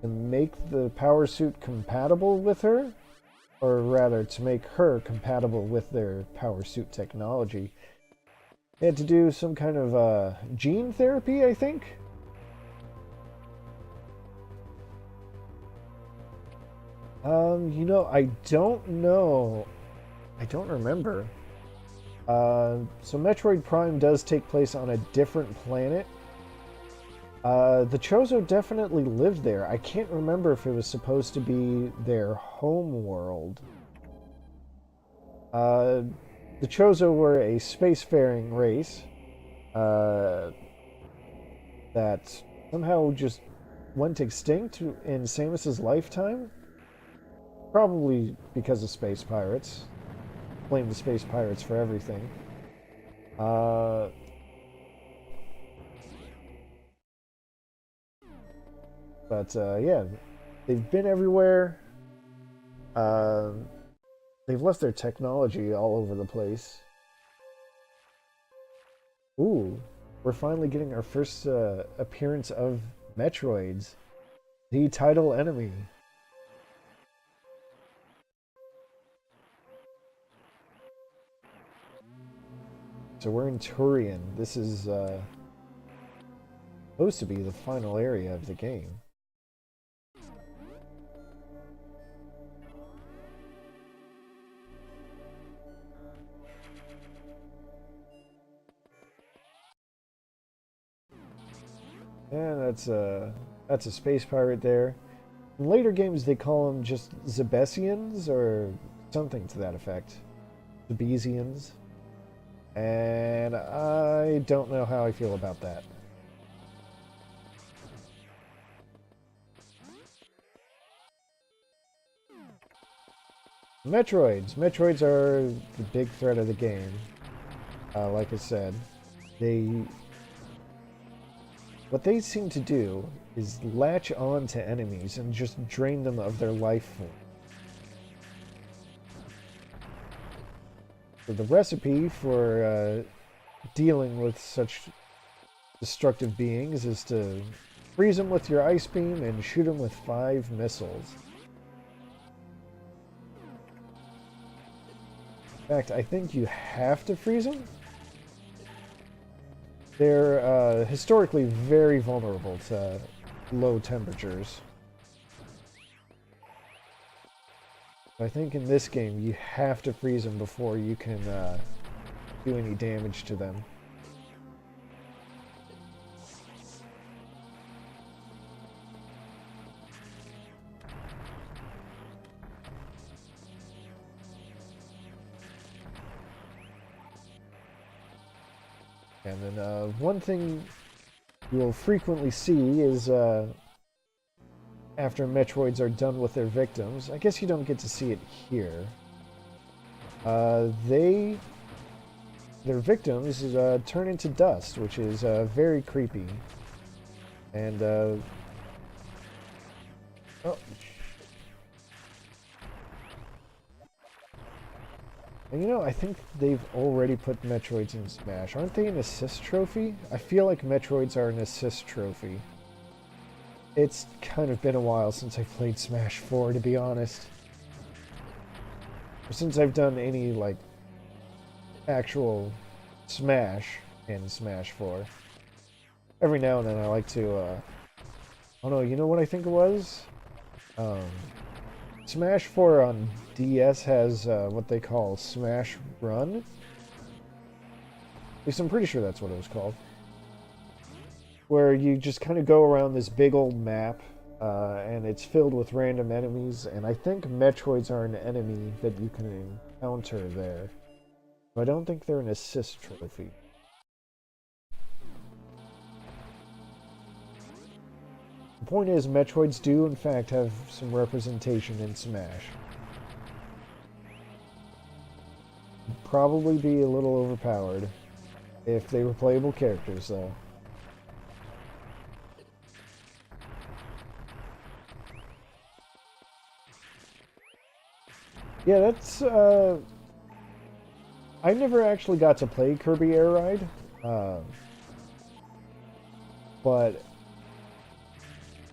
to make the power suit compatible with her, or rather to make her compatible with their power suit technology, they had to do some kind of gene therapy, I think? You know, I don't know. I don't remember. So Metroid Prime does take place on a different planet. The Chozo definitely lived there. I can't remember if it was supposed to be their home world. The Chozo were a spacefaring race that somehow just went extinct in Samus's lifetime. Probably because of Space Pirates. Blame the Space Pirates for everything. Uh, yeah, they've been everywhere. Uh, they've left their technology all over the place. Ooh, we're finally getting our first appearance of Metroids, the title enemy. So we're in Turian. This is supposed to be the final area of the game. Yeah, that's a space pirate there. In later games, they call them just Zebesians or something to that effect. Zebesians. And I don't know how I feel about that. Metroids. Metroids are the big threat of the game. Like I said, what they seem to do is latch on to enemies and just drain them of their life force. So the recipe for dealing with such destructive beings is to freeze them with your ice beam and shoot them with 5 missiles. In fact, I think you have to freeze them. They're historically very vulnerable to low temperatures. I think in this game you have to freeze them before you can do any damage to them. And then one thing you'll frequently see is after Metroids are done with their victims, I guess you don't get to see it here, their victims turn into dust, which is very creepy. And, oh. And you know, I think they've already put Metroids in Smash. Aren't they an assist trophy? I feel like Metroids are an assist trophy. It's kind of been a while since I played Smash 4, to be honest. Or since I've done any, like, actual Smash in Smash 4. Every now and then I like to, oh no, you know what I think it was? Smash 4 on DS has what they call Smash Run. At least I'm pretty sure that's what it was called. Where you just kind of go around this big old map, and it's filled with random enemies, and I think Metroids are an enemy that you can encounter there. But I don't think they're an assist trophy. The point is, Metroids do in fact have some representation in Smash. Probably be a little overpowered if they were playable characters, though. Yeah, that's, I never actually got to play Kirby Air Ride, but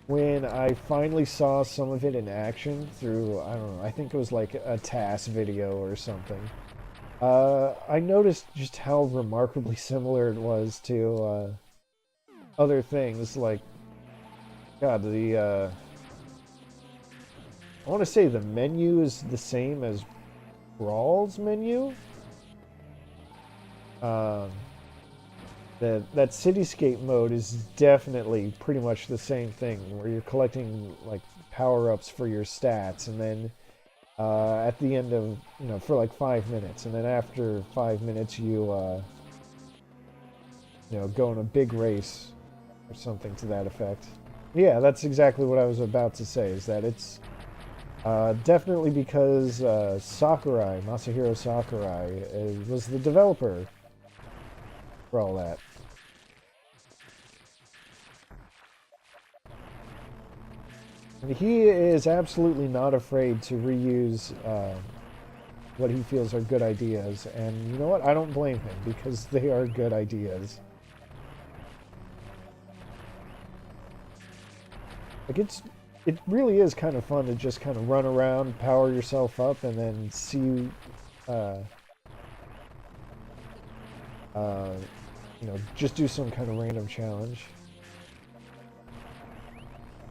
when I finally saw some of it in action through, I don't know, I think it was like a TAS video or something, I noticed just how remarkably similar it was to other things, like, God, I want to say the menu is the same as Brawl's menu. That cityscape mode is definitely pretty much the same thing, where you're collecting like power-ups for your stats, and then at the end of, you know, for like 5 minutes, and then after 5 minutes you you know, go in a big race or something to that effect. Yeah, that's exactly what I was about to say, is that it's Definitely because Masahiro Sakurai, was the developer for all that. And he is absolutely not afraid to reuse what he feels are good ideas. And you know what? I don't blame him, because they are good ideas. Like, it really is kind of fun to just kind of run around, power yourself up, and then see, you know, just do some kind of random challenge.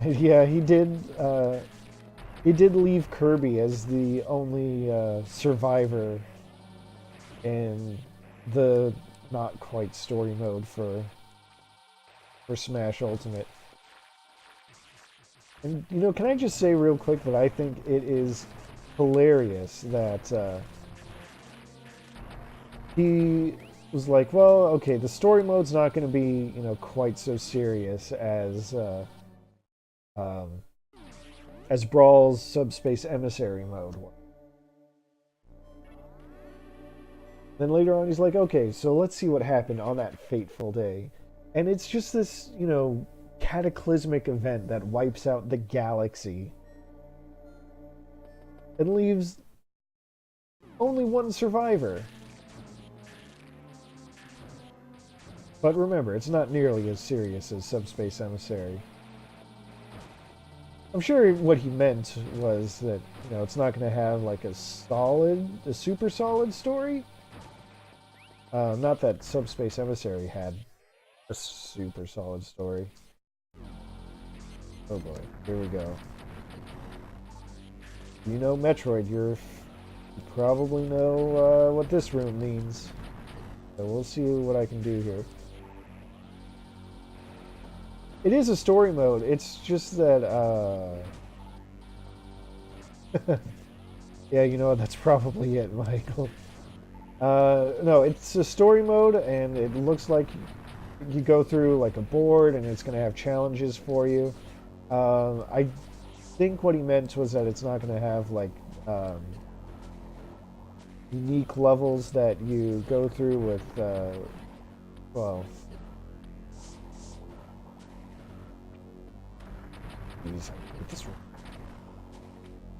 Yeah, he did leave Kirby as the only survivor in the not quite story mode for Smash Ultimate. And, you know, can I just say real quick that I think it is hilarious that he was like, well, okay, the story mode's not going to be, you know, quite so serious as Brawl's Subspace Emissary mode was. Then later on, he's like, okay, so let's see what happened on that fateful day. And it's just this, you know, cataclysmic event that wipes out the galaxy and leaves only one survivor. But remember, it's not nearly as serious as Subspace Emissary. I'm sure what he meant was that, you know, it's not going to have like a super solid story. Not that Subspace Emissary had a super solid story. Oh boy, here we go. You know Metroid, you probably know what this room means. So we'll see what I can do here. It is a story mode, it's just that, yeah, you know what, that's probably it, Michael. No, it's a story mode, and it looks like you go through like a board, and it's going to have challenges for you. I think what he meant was that it's not going to have like unique levels that you go through with, well,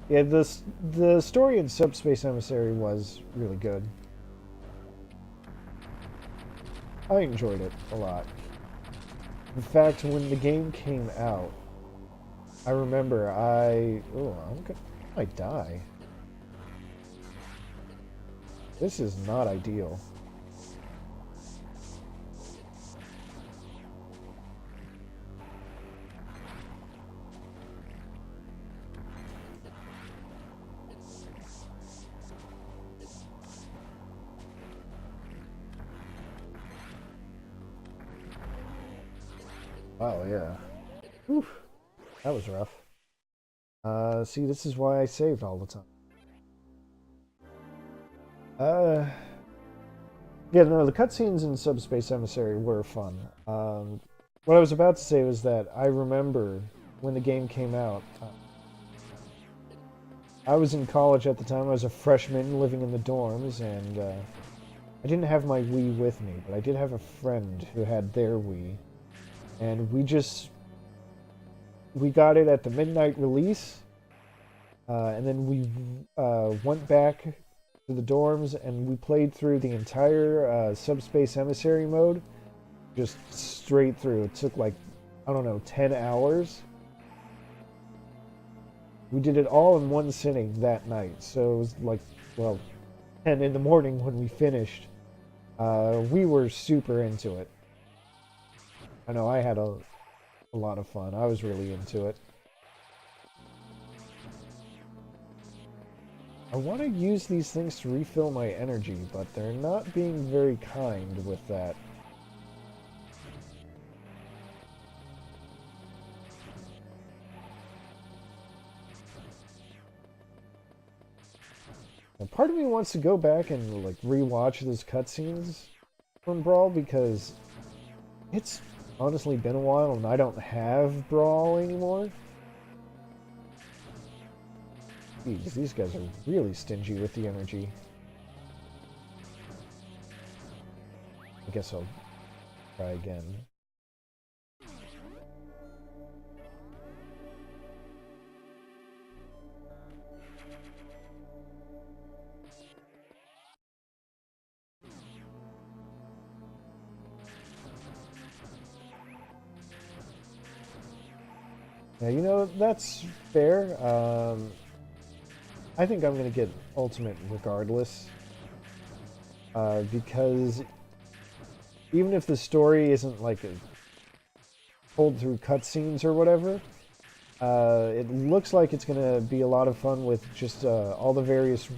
yeah, the story in Subspace Emissary was really good. I enjoyed it a lot. In fact, when the game came out, I remember I might die. This is not ideal. Wow, yeah. Whew. That was rough. See, this is why I saved all the time. Yeah, no, the cutscenes in Subspace Emissary were fun. What I was about to say was that I remember when the game came out, I was in college at the time. I was a freshman living in the dorms, and I didn't have my Wii with me, but I did have a friend who had their Wii. And we got it at the midnight release, and then we went back to the dorms and we played through the entire Subspace Emissary mode, just straight through. It took like, I don't know, 10 hours. We did it all in one sitting that night, so it was like, well, 10 in the morning when we finished. We were super into it. I know I had a lot of fun. I was really into it. I want to use these things to refill my energy, but they're not being very kind with that. Now, part of me wants to go back and like rewatch those cutscenes from Brawl, because it's honestly been a while and I don't have Brawl anymore. Jeez, these guys are really stingy with the energy. I guess I'll try again. Yeah, you know, that's fair. I think I'm going to get Ultimate regardless. Because even if the story isn't like told through cutscenes or whatever, it looks like it's going to be a lot of fun with just all the various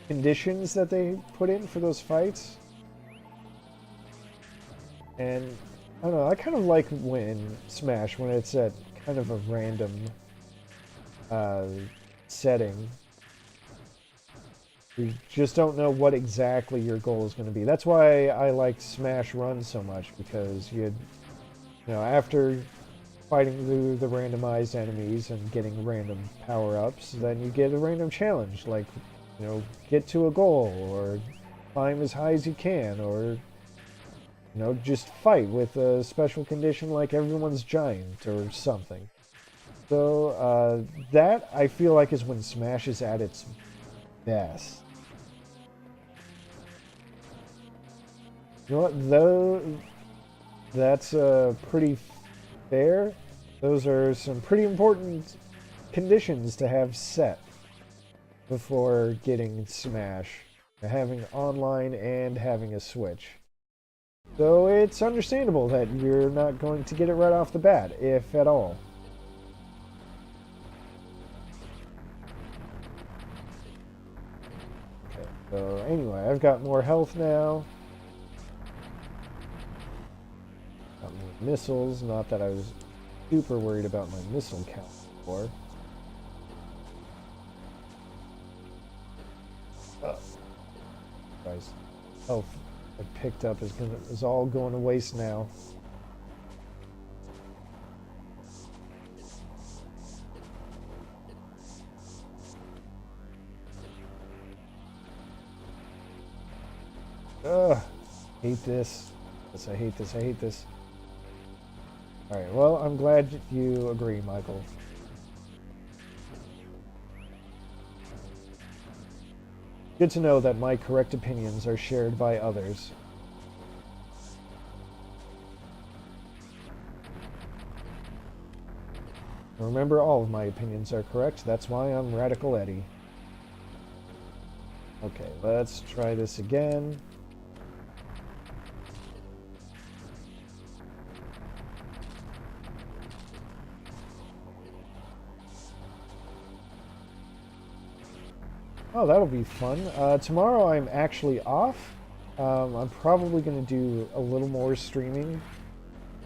conditions that they put in for those fights. And I don't know, I kind of like when Smash, when it's at kind of a random setting. You just don't know what exactly your goal is going to be. That's why I liked Smash Run so much, because you know, after fighting through the randomized enemies and getting random power-ups, then you get a random challenge, like, you know, get to a goal, or climb as high as you can, or you know, just fight with a special condition like everyone's giant or something. So, that I feel like is when Smash is at its best. You know what, though, that's pretty fair. Those are some pretty important conditions to have set before getting Smash. Having online and having a Switch. So it's understandable that you're not going to get it right off the bat, if at all. Okay, so anyway, I've got more health now. Got more missiles, not that I was super worried about my missile count before. Christ. Health I picked up is all going to waste now. Ugh, hate this. Yes, I hate this. I hate this. All right. Well, I'm glad you agree, Michael. Good to know that my correct opinions are shared by others. Remember, all of my opinions are correct. That's why I'm Radical Eddie. Okay, let's try this again. Oh, that'll be fun. Tomorrow I'm actually off. I'm probably going to do a little more streaming,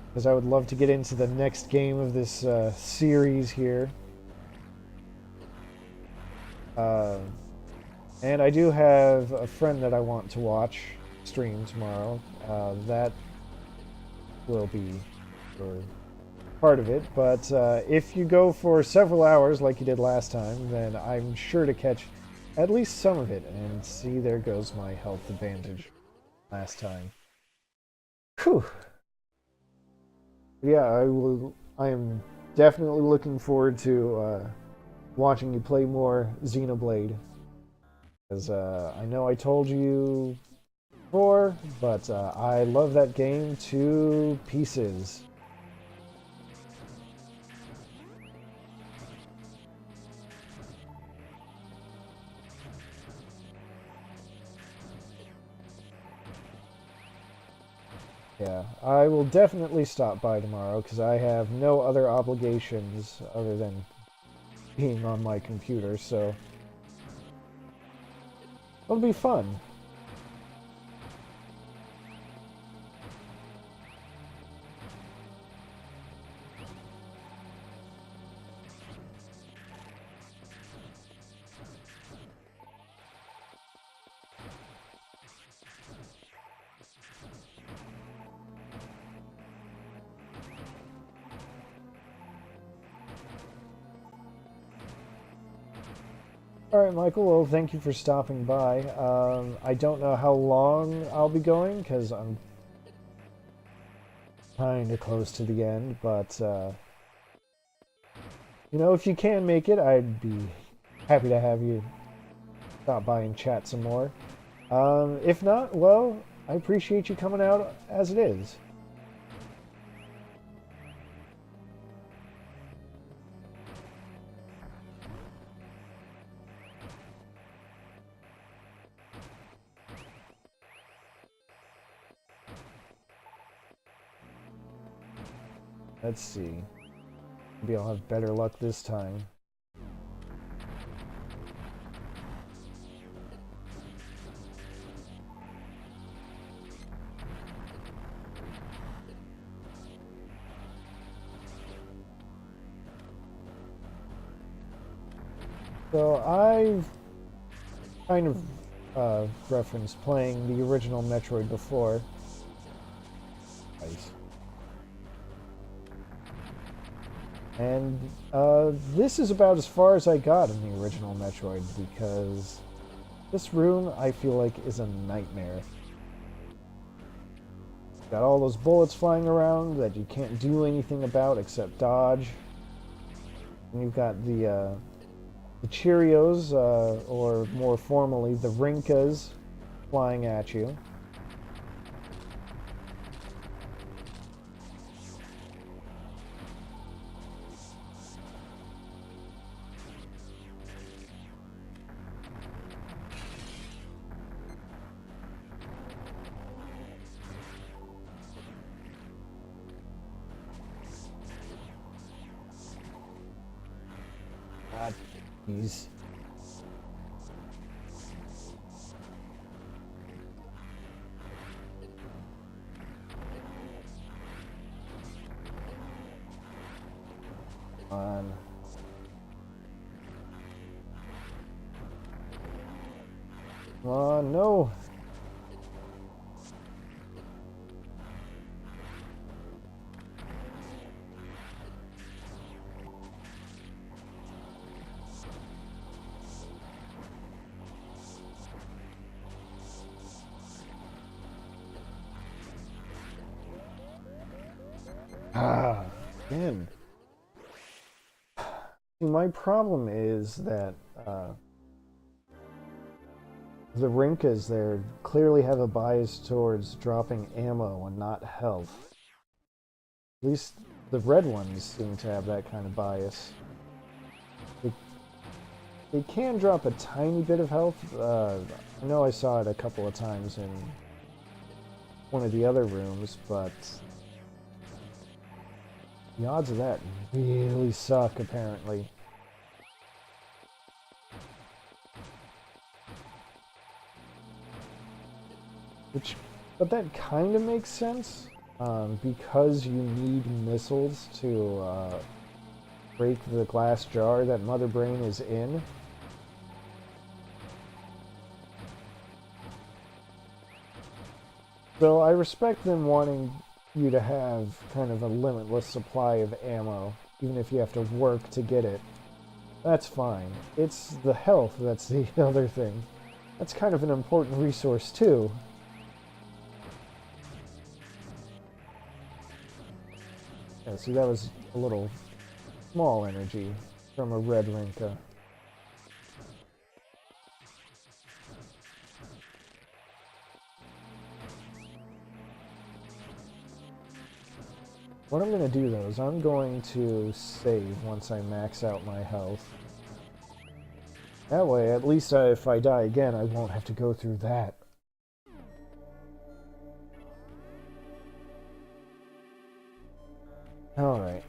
because I would love to get into the next game of this series here. And I do have a friend that I want to watch stream tomorrow. That will be part of it. But if you go for several hours like you did last time, then I'm sure to catch at least some of it. And see, there goes my health advantage last time. Whew. Yeah, I am definitely looking forward to watching you play more Xenoblade. Because I know I told you before, but I love that game to pieces. Yeah, I will definitely stop by tomorrow because I have no other obligations other than being on my computer, so it'll be fun. Alright, Michael, well, thank you for stopping by. I don't know how long I'll be going, because I'm kind of close to the end, but, you know, if you can make it, I'd be happy to have you stop by and chat some more. If not, well, I appreciate you coming out as it is. Let's see. Maybe I'll have better luck this time. So I've kind of referenced playing the original Metroid before. Nice. And this is about as far as I got in the original Metroid, because this room, I feel like, is a nightmare. Got all those bullets flying around that you can't do anything about except dodge. And you've got the Cheerios, or more formally, the Rinkas, flying at you. Ah, jeez. Come on. Come on, no. Ah, again. My problem is that the Rinkas there clearly have a bias towards dropping ammo and not health. At least the red ones seem to have that kind of bias. They can drop a tiny bit of health. I know I saw it a couple of times in one of the other rooms, but the odds of that really suck, apparently. But that kind of makes sense, because you need missiles to break the glass jar that Mother Brain is in. So I respect them wanting you to have kind of a limitless supply of ammo, even if you have to work to get it. That's fine. It's the health that's the other thing. That's kind of an important resource too. Yeah, see, that was a little small energy from a red Rinka. What I'm going to do, though, is I'm going to save once I max out my health. That way, at least if I die again, I won't have to go through that. Alright.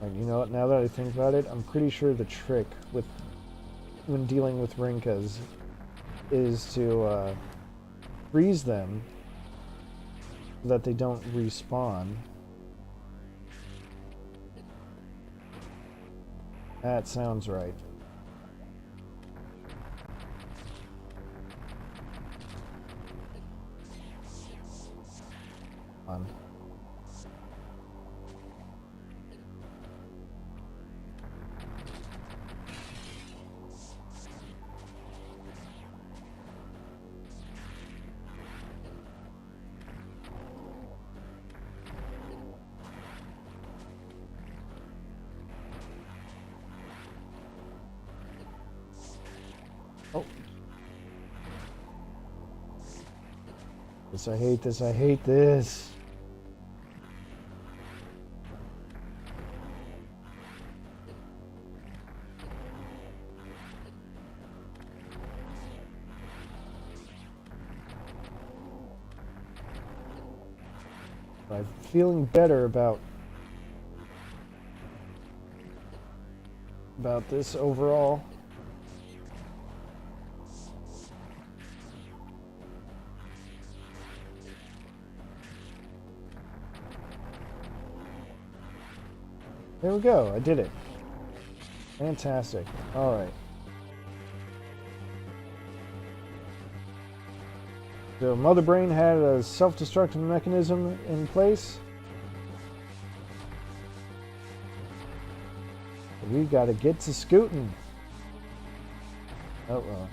And you know what, now that I think about it, I'm pretty sure the trick with when dealing with Rinkas is to freeze them so that they don't respawn. That sounds right. On. Oh. This, I hate this, I hate this. I'm feeling better about this overall. There we go, I did it. Fantastic. Alright. So Mother Brain had a self-destructive mechanism in place. We gotta get to scooting. Oh well.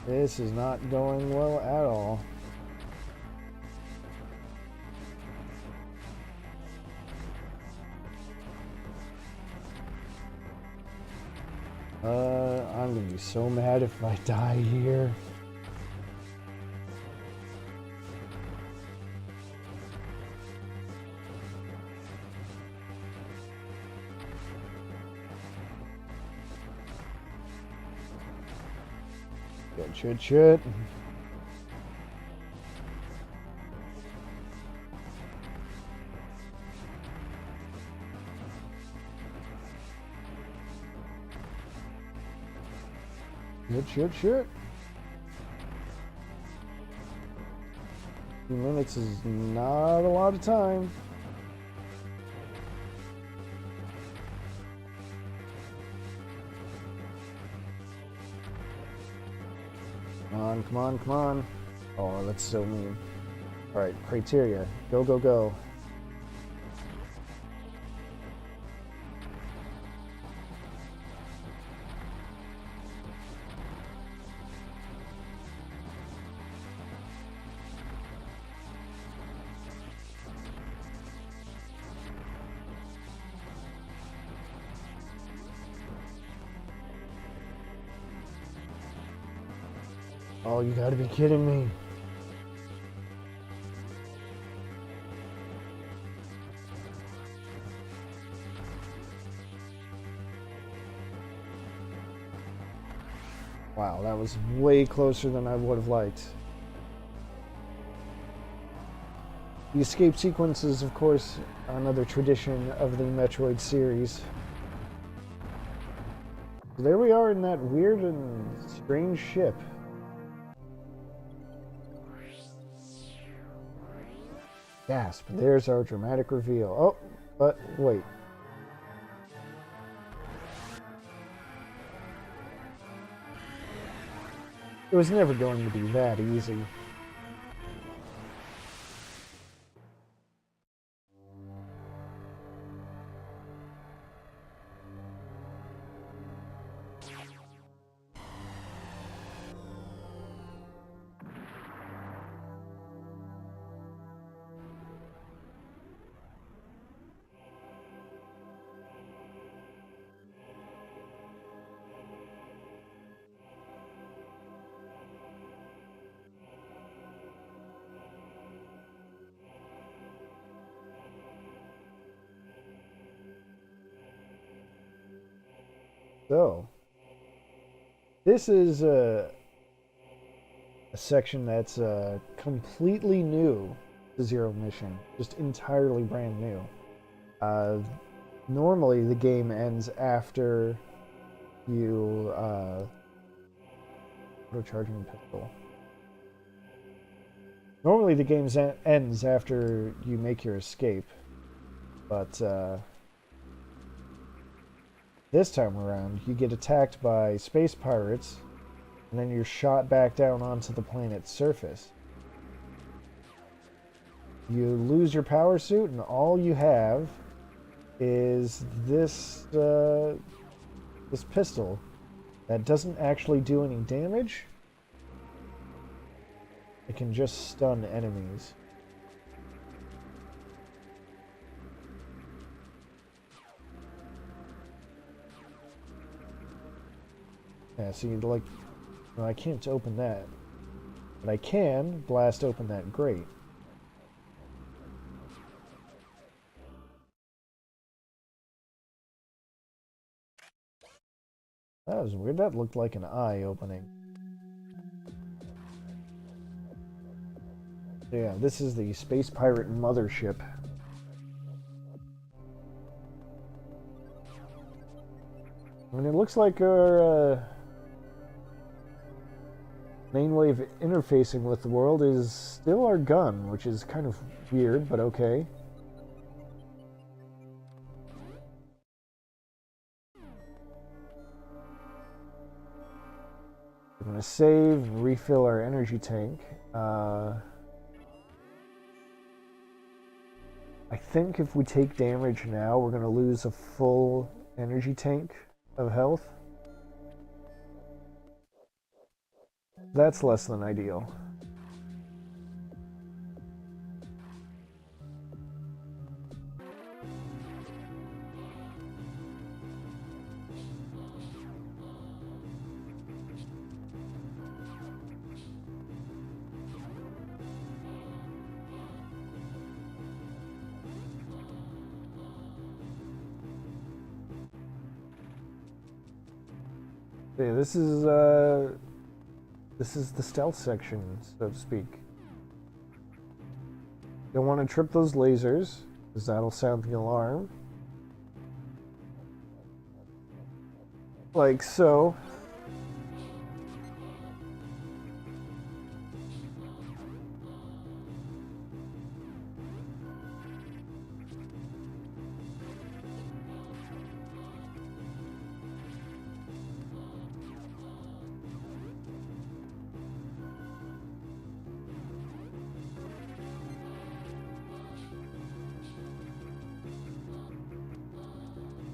This is not going well at all. I'm gonna be so mad if I die here. Good shit. Shit. 2 minutes is not a lot of time. Come on. Oh, that's so mean. Alright, criteria. Go. Oh, you gotta be kidding me. Wow, that was way closer than I would have liked. The escape sequence is, of course, another tradition of the Metroid series. There we are in that weird and strange ship. Gasp, there's our dramatic reveal. Oh, but wait. It was never going to be that easy. So, this is a section that's completely new to Zero Mission, just entirely brand new. Uh, Normally, the game ends after you auto-charging pistol. Normally, the game ends after you make your escape, but this time around, you get attacked by space pirates, and then you're shot back down onto the planet's surface. You lose your power suit, and all you have is this this pistol that doesn't actually do any damage. It can just stun enemies. Yeah, so you'd like... No, I can't open that. But I can blast open that grate. That was weird. That looked like an eye opening. So yeah, this is the Space Pirate mothership. I mean, it looks like our main way of interfacing with the world is still our gun, which is kind of weird, but okay. We're going to save, refill our energy tank. I think if we take damage now, we're going to lose a full energy tank of health. That's less than ideal. Yeah, this is the stealth section, so to speak. Don't want to trip those lasers, because that'll sound the alarm. Like so.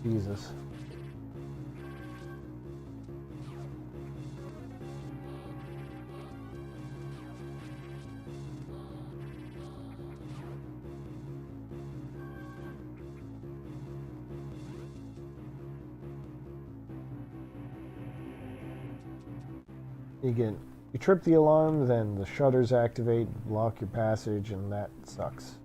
Jesus. You trip the alarm, then the shutters activate, block your passage, and that sucks.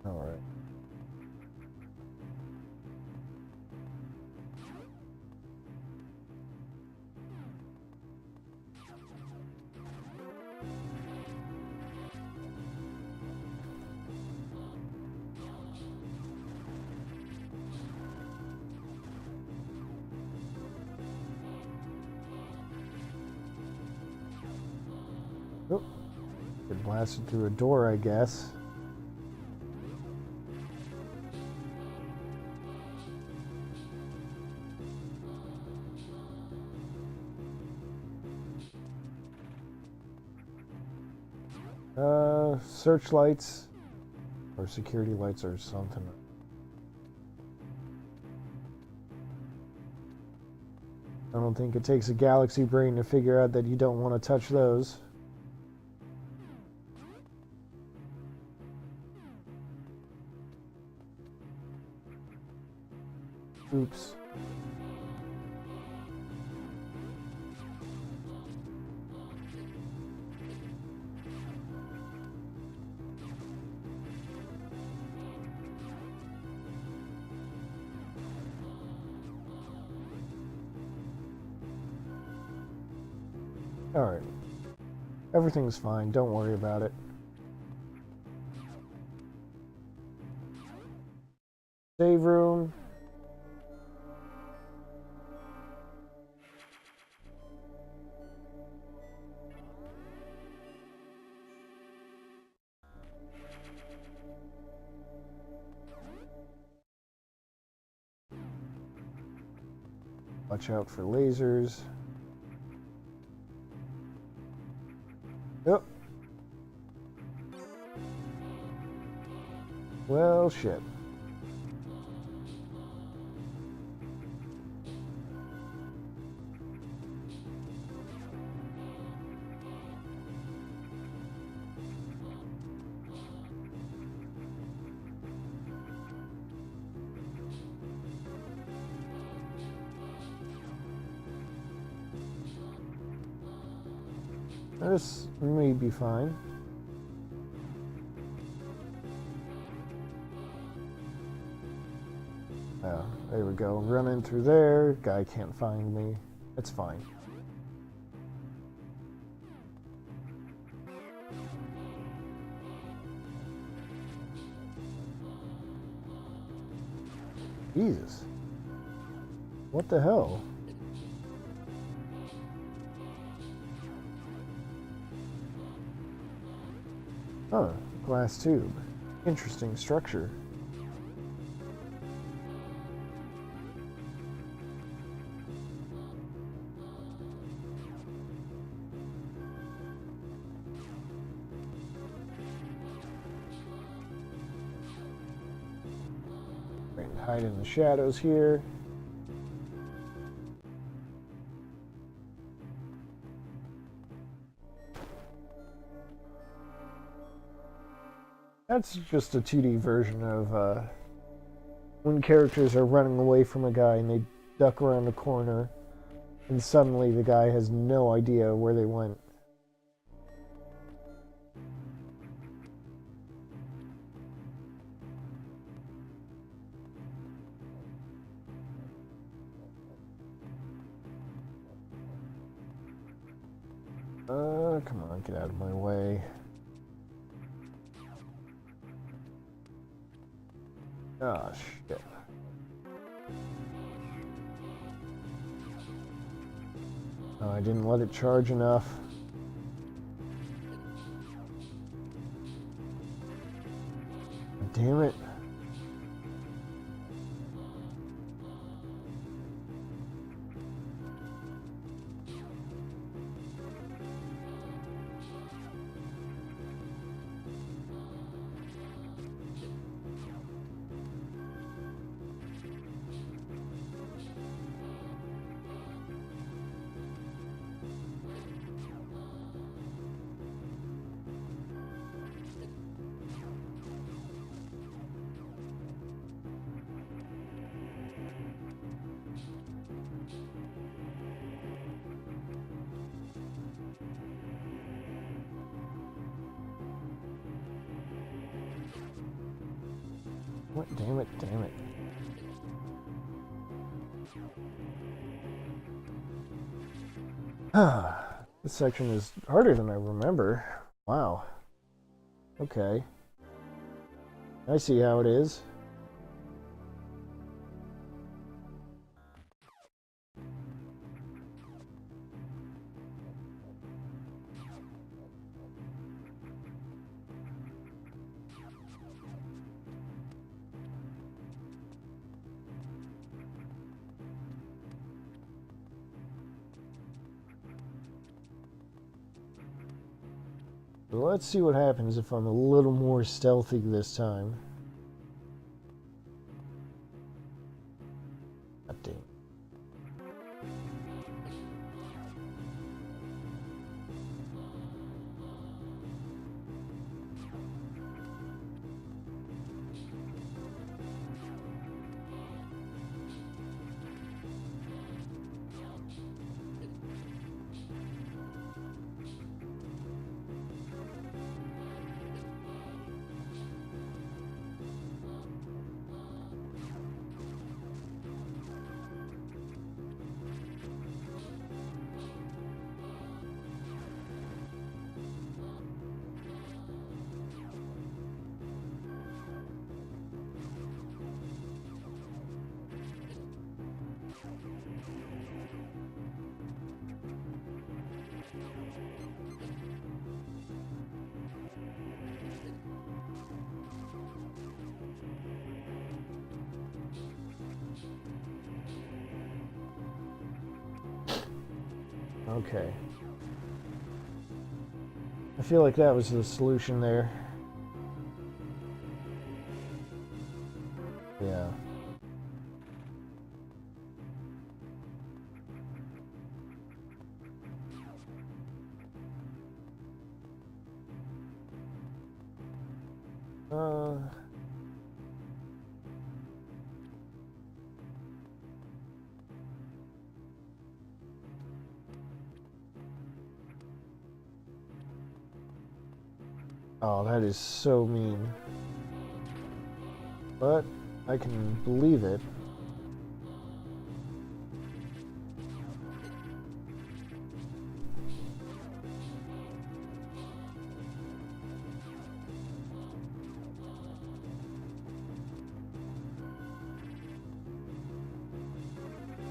All right. Oh, it blasted through a door, I guess. Searchlights or security lights or something. I don't think it takes a galaxy brain to figure out that you don't want to touch those. Oops. Alright. Everything's fine, don't worry about it. Save room. Watch out for lasers. Yep. Well, shit. This may be fine. Oh, there we go. Running through there. Guy can't find me. It's fine. Jesus. What the hell? Huh, glass tube. Interesting structure. Right, hide in the shadows here. That's just a 2D version of when characters are running away from a guy and they duck around the corner and suddenly the guy has no idea where they went. Come on, get out of my way. Ah, shit. Oh, I didn't let it charge enough. Damn it. What? Damn it, damn it. This section is harder than I remember. Wow. Okay. I see how it is. So let's see what happens if I'm a little more stealthy this time. God damn. Okay. I feel like that was the solution there. Yeah. Oh, that is so mean. But I can believe it.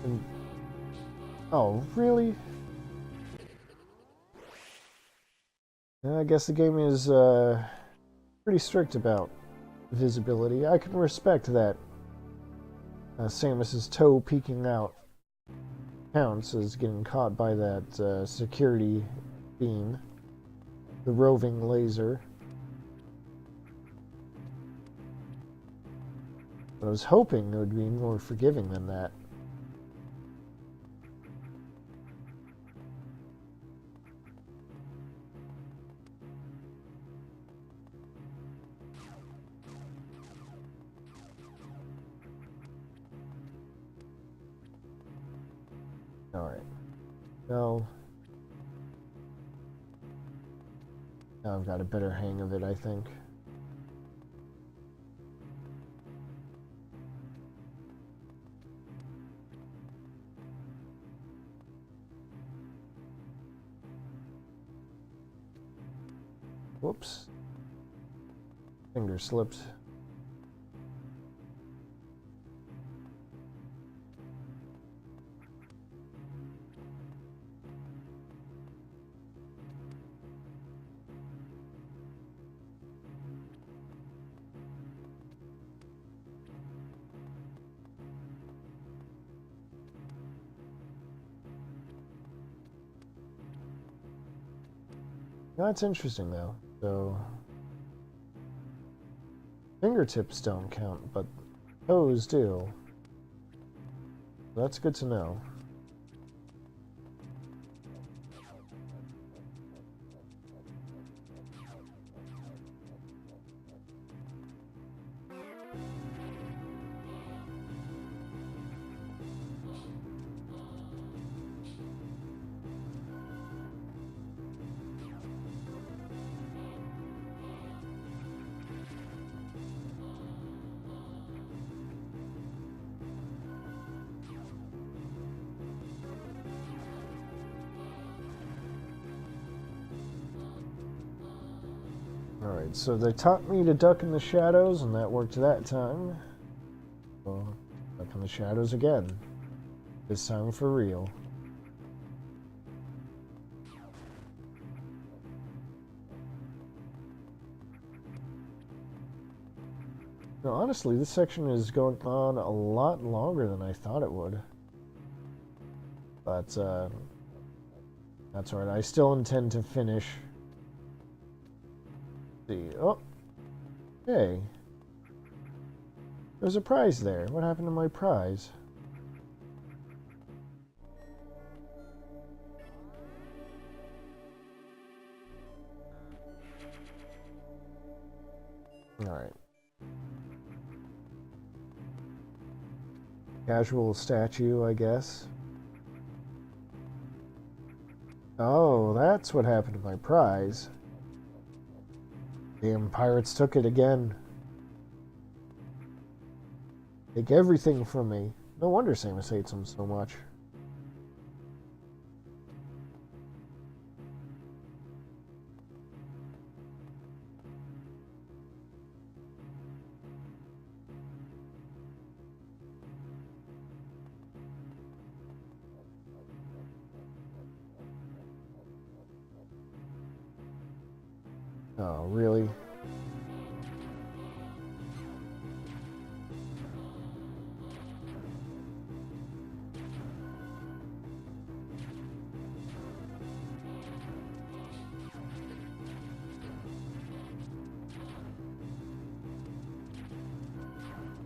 And, oh, really? I guess the game is pretty strict about visibility. I can respect that. Samus's toe peeking out counts as getting caught by that security beam, the roving laser. But I was hoping it would be more forgiving than that. Alright. Now I've got a better hang of it, I think. Whoops. Finger slipped. That's interesting, though. So, fingertips don't count, but toes do. That's good to know. Alright, so they taught me to duck in the shadows, and that worked that time. So, duck in the shadows again. This time for real. Now, honestly, this section is going on a lot longer than I thought it would. But, that's alright. I still intend to finish. See. Oh, hey. There's a prize there. What happened to my prize? Alright. Casual statue, I guess. Oh, that's what happened to my prize. Damn pirates took it again. Take everything from me. No wonder Samus hates him so much. Oh, really?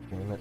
Damn it. Damn it.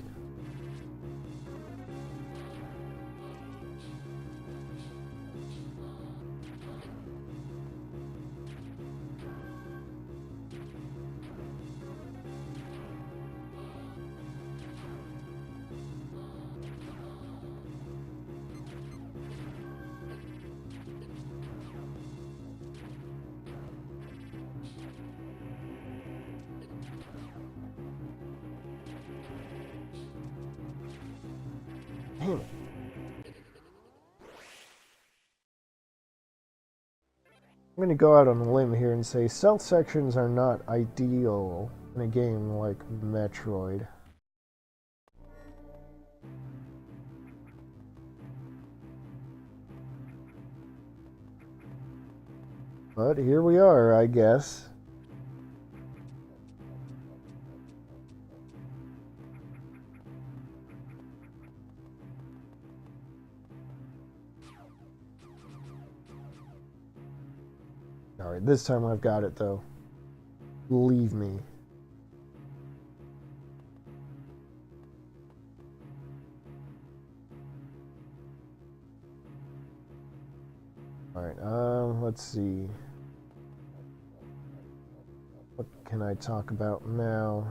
I'm going to go out on a limb here and say stealth sections are not ideal in a game like Metroid. But here we are, I guess. Alright, this time I've got it, though. Believe me. Alright, let's see. What can I talk about now?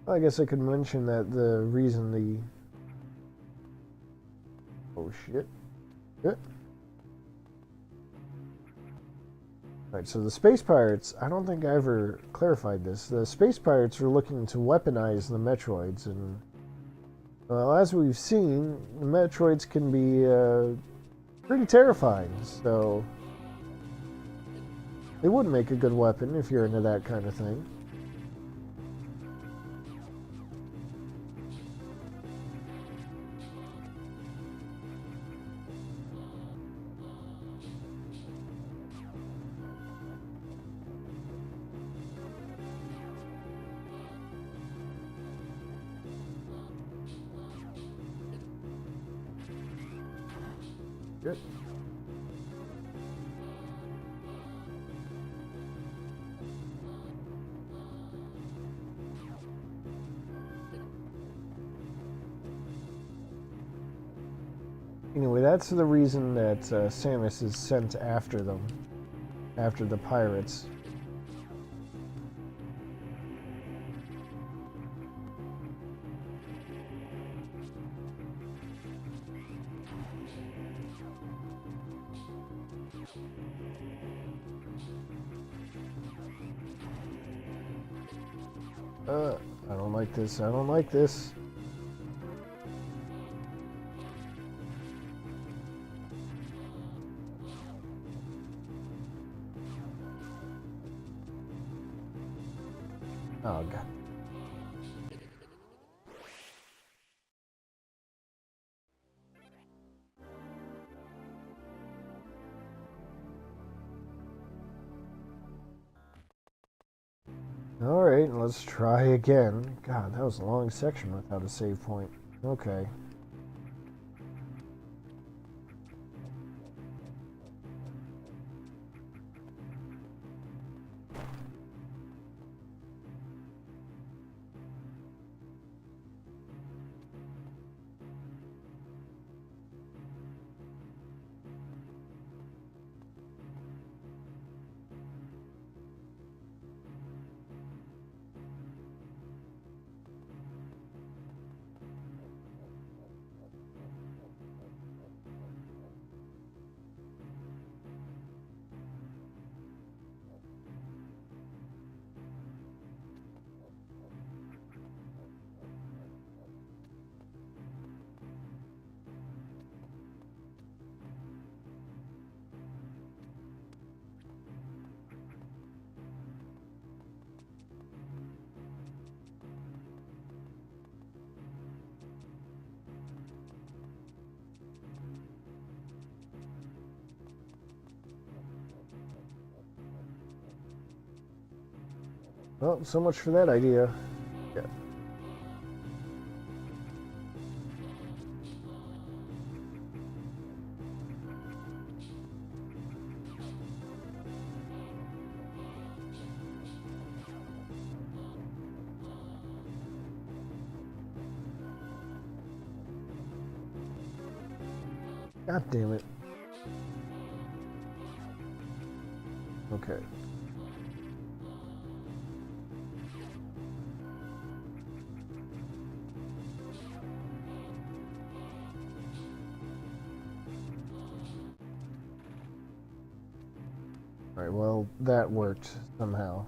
I guess I could mention that the reason the... Oh shit. Shit. Alright, so the Space Pirates, I don't think I ever clarified this. The Space Pirates are looking to weaponize the Metroids, and well, as we've seen, the Metroids can be pretty terrifying, so they would make a good weapon if you're into that kind of thing. Good. Anyway, that's the reason that Samus is sent after them, after the pirates. I don't like this. I don't like this. Oh, God. Alright, let's try again. God, that was a long section without a save point. Okay. Well, so much for that idea. Yeah. God damn it. Okay. Alright, well, that worked somehow.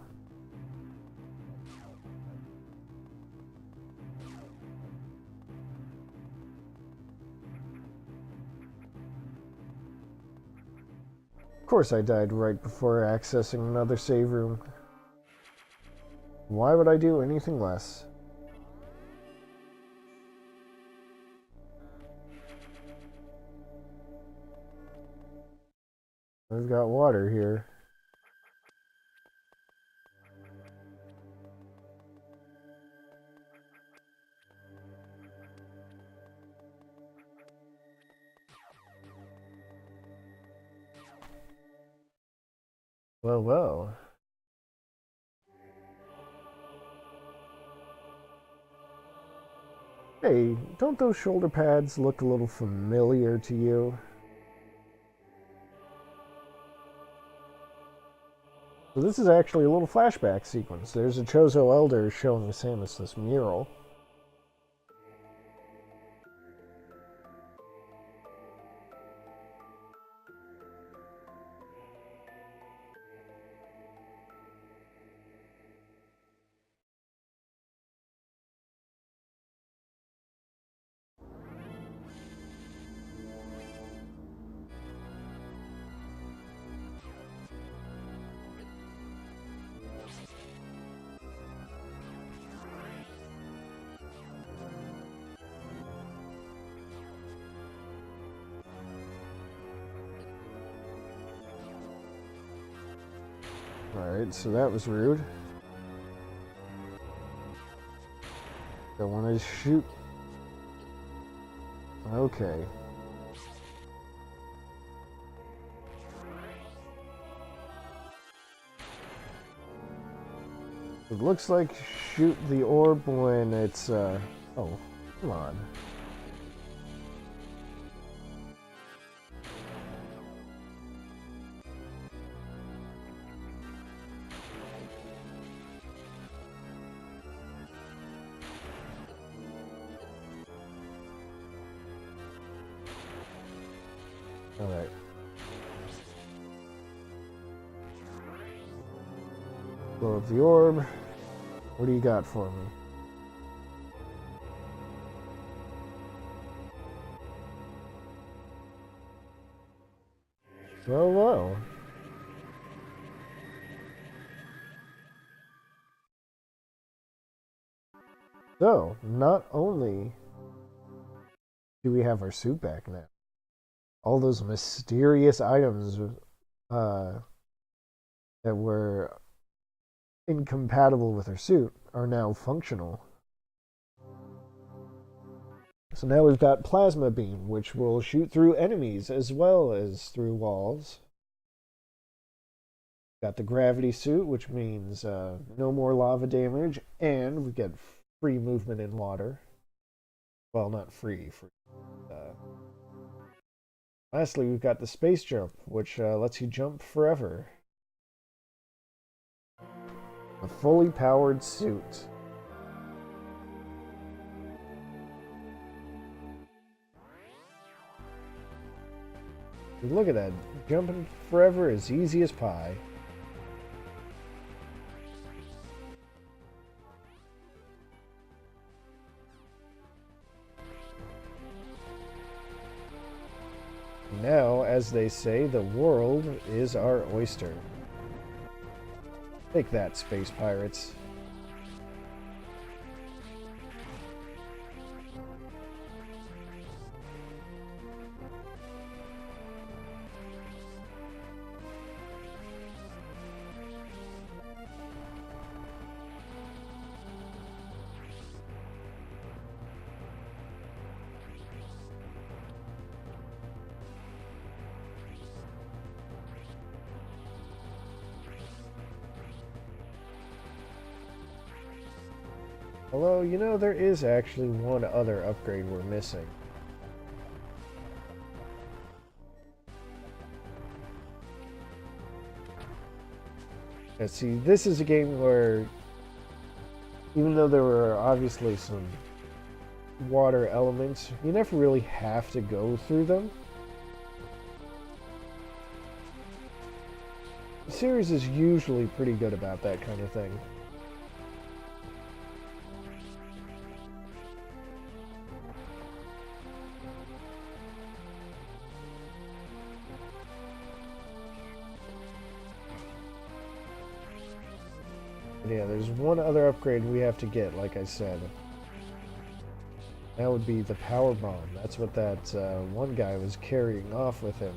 Of course I died right before accessing another save room. Why would I do anything less? We've got water here. Well, well. Hey, don't those shoulder pads look a little familiar to you? So this is actually a little flashback sequence. There's a Chozo Elder showing Samus this mural. Alright, so that was rude. Don't want to shoot. Okay. It looks like shoot the orb when it's, oh, come on. Alright. Blow up the orb. What do you got for me? Well, well. So, not only do we have our suit back now, all those mysterious items that were incompatible with our suit are now functional. So now we've got Plasma Beam, which will shoot through enemies as well as through walls. Got the Gravity Suit, which means no more lava damage, and we get free movement in water. Well, not free. Lastly, we've got the Space Jump, which lets you jump forever. A fully powered suit. Look at that. Jumping forever is easy as pie. Now, as they say, the world is our oyster. Take that, space pirates. Although, you know, there is actually one other upgrade we're missing. Yeah, see, this is a game where, even though there were obviously some water elements, you never really have to go through them. The series is usually pretty good about that kind of thing. But yeah, there's one other upgrade we have to get, like I said. That would be the power bomb. That's what that one guy was carrying off with him.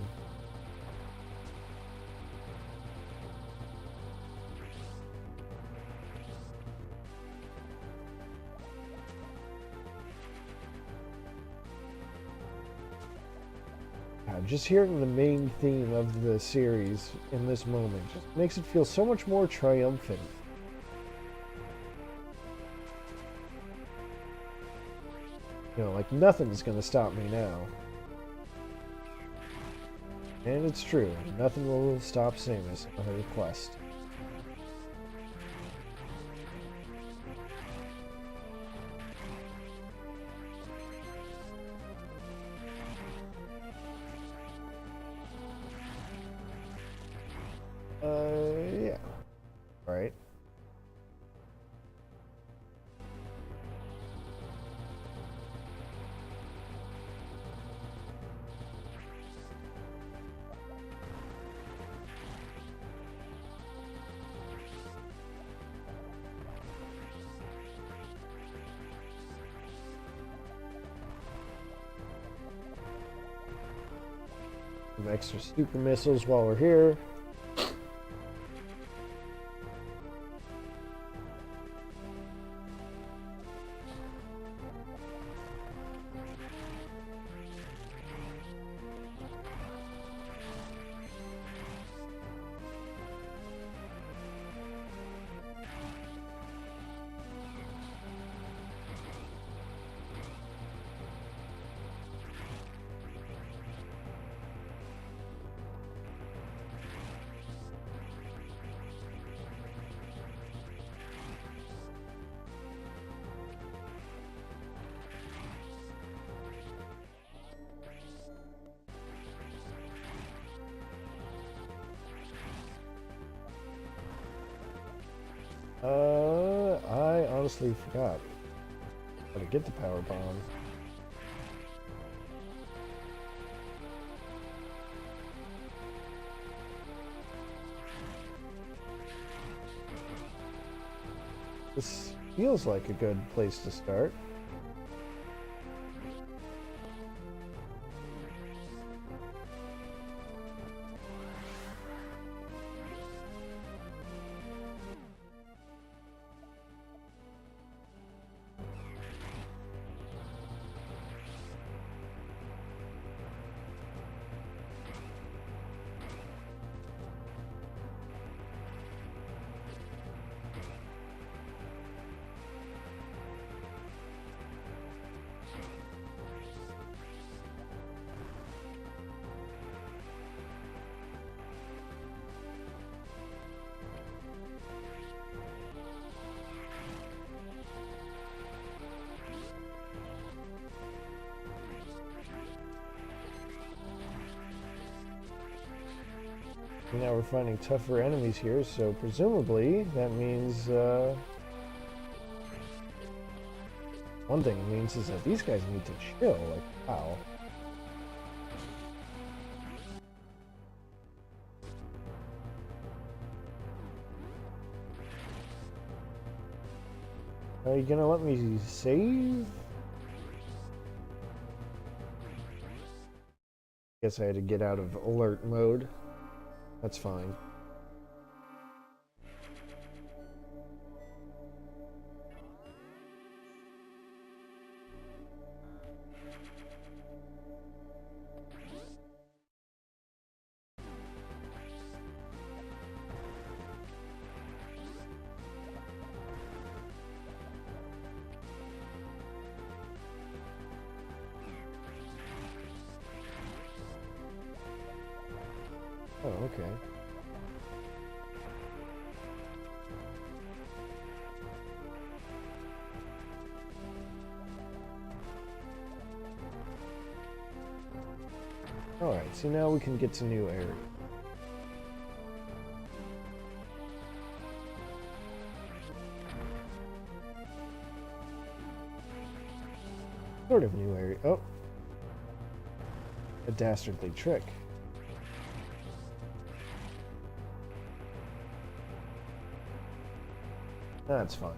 Just hearing the main theme of the series in this moment just makes it feel so much more triumphant. You know, like nothing's gonna stop me now. And it's true, nothing will stop Samus on her quest. Yeah. Right. Some extra super missiles while we're here. I honestly forgot how to get the power bomb. This feels like a good place to start. Now we're finding tougher enemies here, so presumably that means, one thing it means is that these guys need to chill, like, wow. Are you gonna let me save? Guess I had to get out of alert mode. That's fine. Oh, okay. Alright, so now we can get to new area. Sort of new area. Oh. A dastardly trick. That's fine.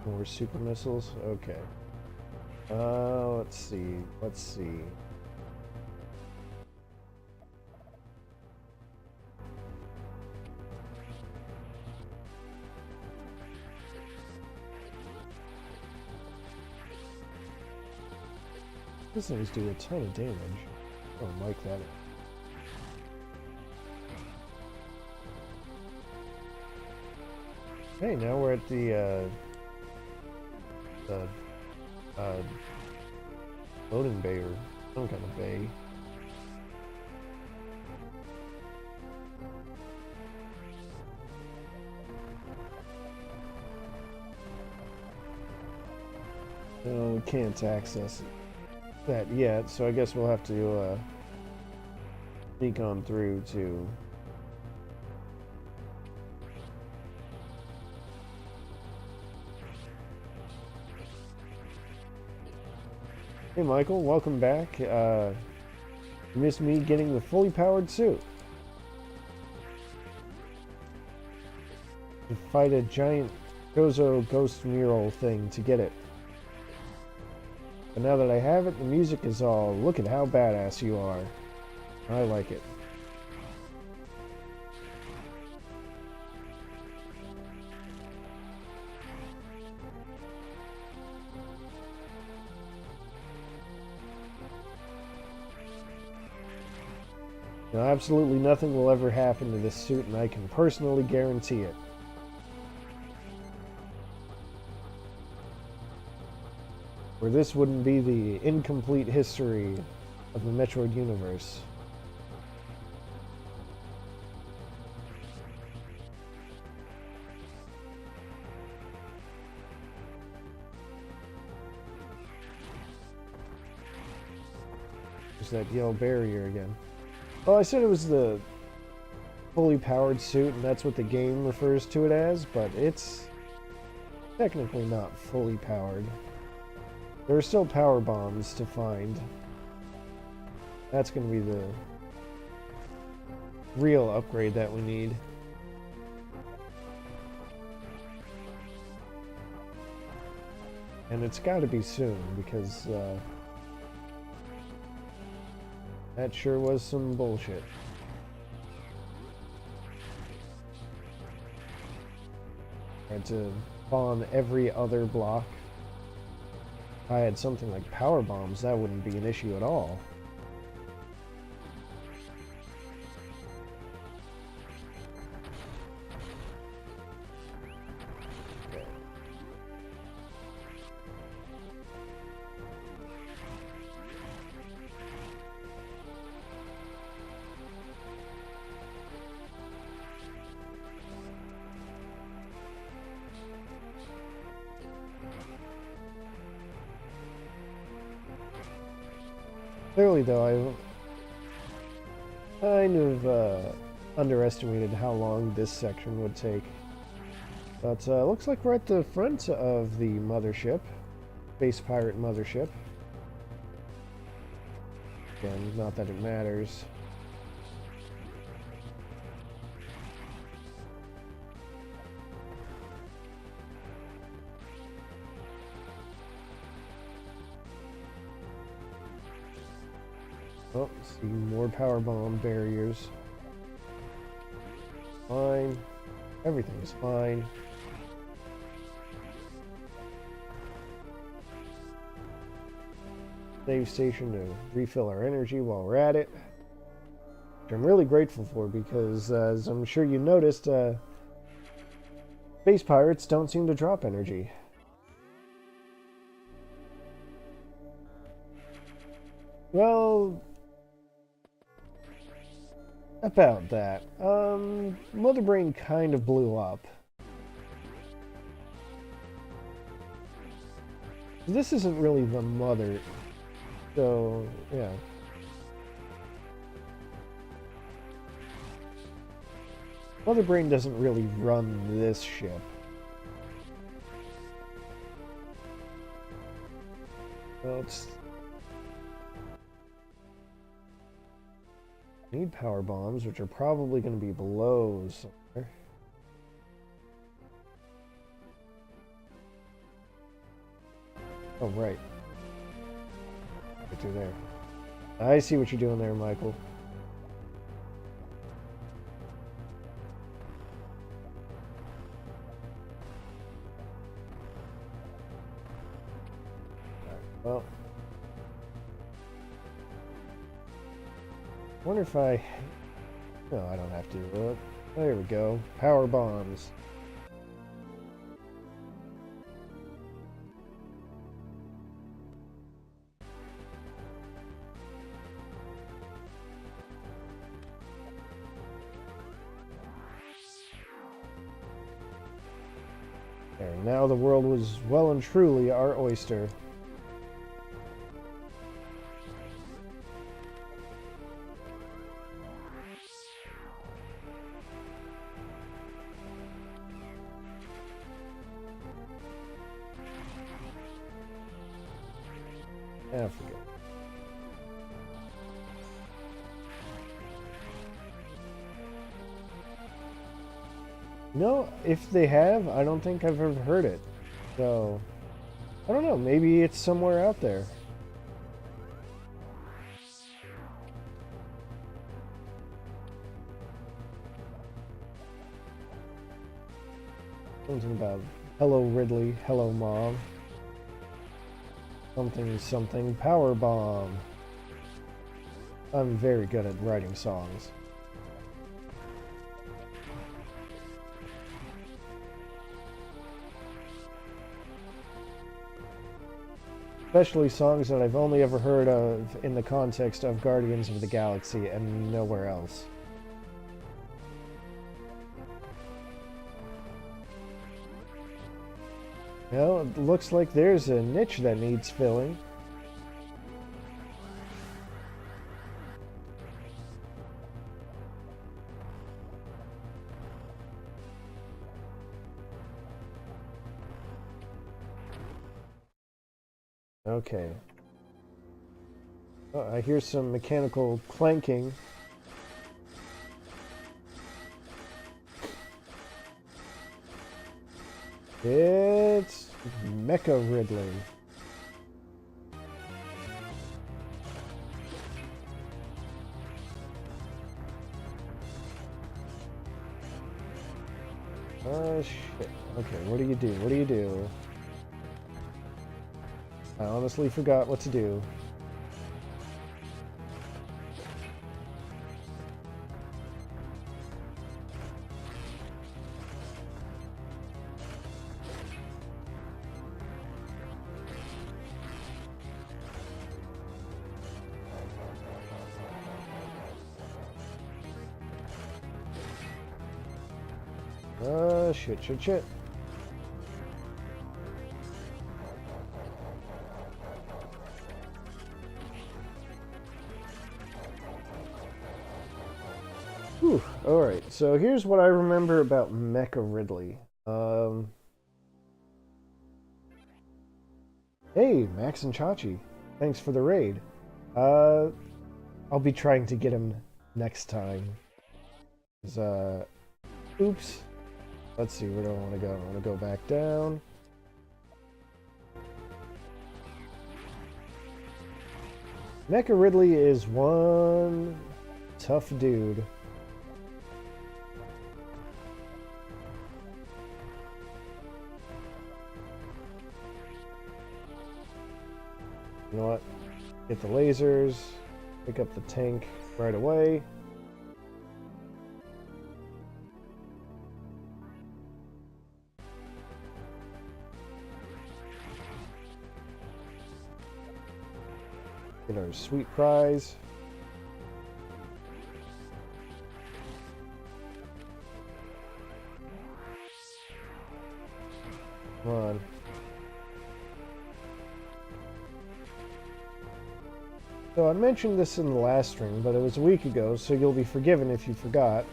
More super missiles? Okay. Let's see. Let's see. These things do a ton of damage. I don't like that. Hey, now we're at the loading bay or some kind of bay. No, we can't access that yet, so I guess we'll have to sneak on through to Hey Michael, welcome back. You missed me getting the fully powered suit. To fight a giant Gozo ghost mural thing to get it. But now that I have it, the music is all, look at how badass you are. I like it. Now, absolutely nothing will ever happen to this suit, and I can personally guarantee it. Or this wouldn't be the incomplete history of the Metroid universe. There's that yellow barrier again. Well, I said it was the fully powered suit, and that's what the game refers to it as, but it's technically not fully powered. There are still power bombs to find. That's going to be the real upgrade that we need. And it's got to be soon, because that sure was some bullshit. Had to spawn every other block. If I had something like power bombs, that wouldn't be an issue at all. Clearly, though, I kind of underestimated how long this section would take. But looks like we're at the front of the mothership, Space Pirate Mothership. Again, not that it matters. Oh, see more power bomb barriers. Fine. Everything's fine. Save station to refill our energy while we're at it. Which I'm really grateful for because, as I'm sure you noticed, space pirates don't seem to drop energy. Well, about that. Mother Brain kind of blew up. This isn't really the mother, so yeah. Mother Brain doesn't really run this ship. Well, it's... need power bombs, which are probably going to be below somewhere. Oh, right. Right through there. I see what you're doing there, Michael. Well, I wonder if I... No, I don't have to. There we go. Power bombs. There, now the world was well and truly our oyster. I forget. No, if they have, I don't think I've ever heard it. So, I don't know, maybe it's somewhere out there. Something about hello Ridley, hello Mom. Something something power bomb. I'm very good at writing songs. Especially songs that I've only ever heard of in the context of Guardians of the Galaxy and nowhere else. Well, it looks like there's a niche that needs filling. Okay. Oh, I hear some mechanical clanking. It's Mecha-Ridley. Oh shit. Okay, what do you do? What do you do? I honestly forgot what to do. Shit. Whew, alright, so here's what I remember about Mecha-Ridley. Hey, Max and Chachi. Thanks for the raid. I'll be trying to get him next time. Oops. Let's see, where do I want to go? I want to go back down. Mecha-Ridley is one tough dude. You know what? Get the lasers, pick up the tank right away. Get our sweet prize. Come on. So I mentioned this in the last stream, but it was a week ago, so you'll be forgiven if you forgot.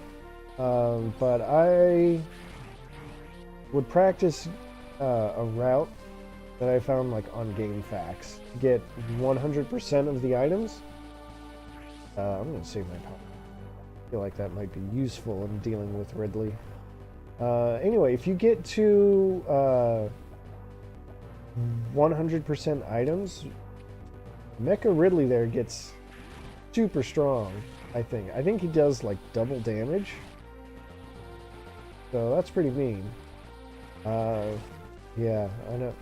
But I would practice a route that I found like on Game Facts to get 100% of the items. I'm going to save my power. I feel like that might be useful in dealing with Ridley. Anyway, if you get to 100% items, Mecha-Ridley there gets super strong, I think. I think he does like double damage. So that's pretty mean. Yeah, I know.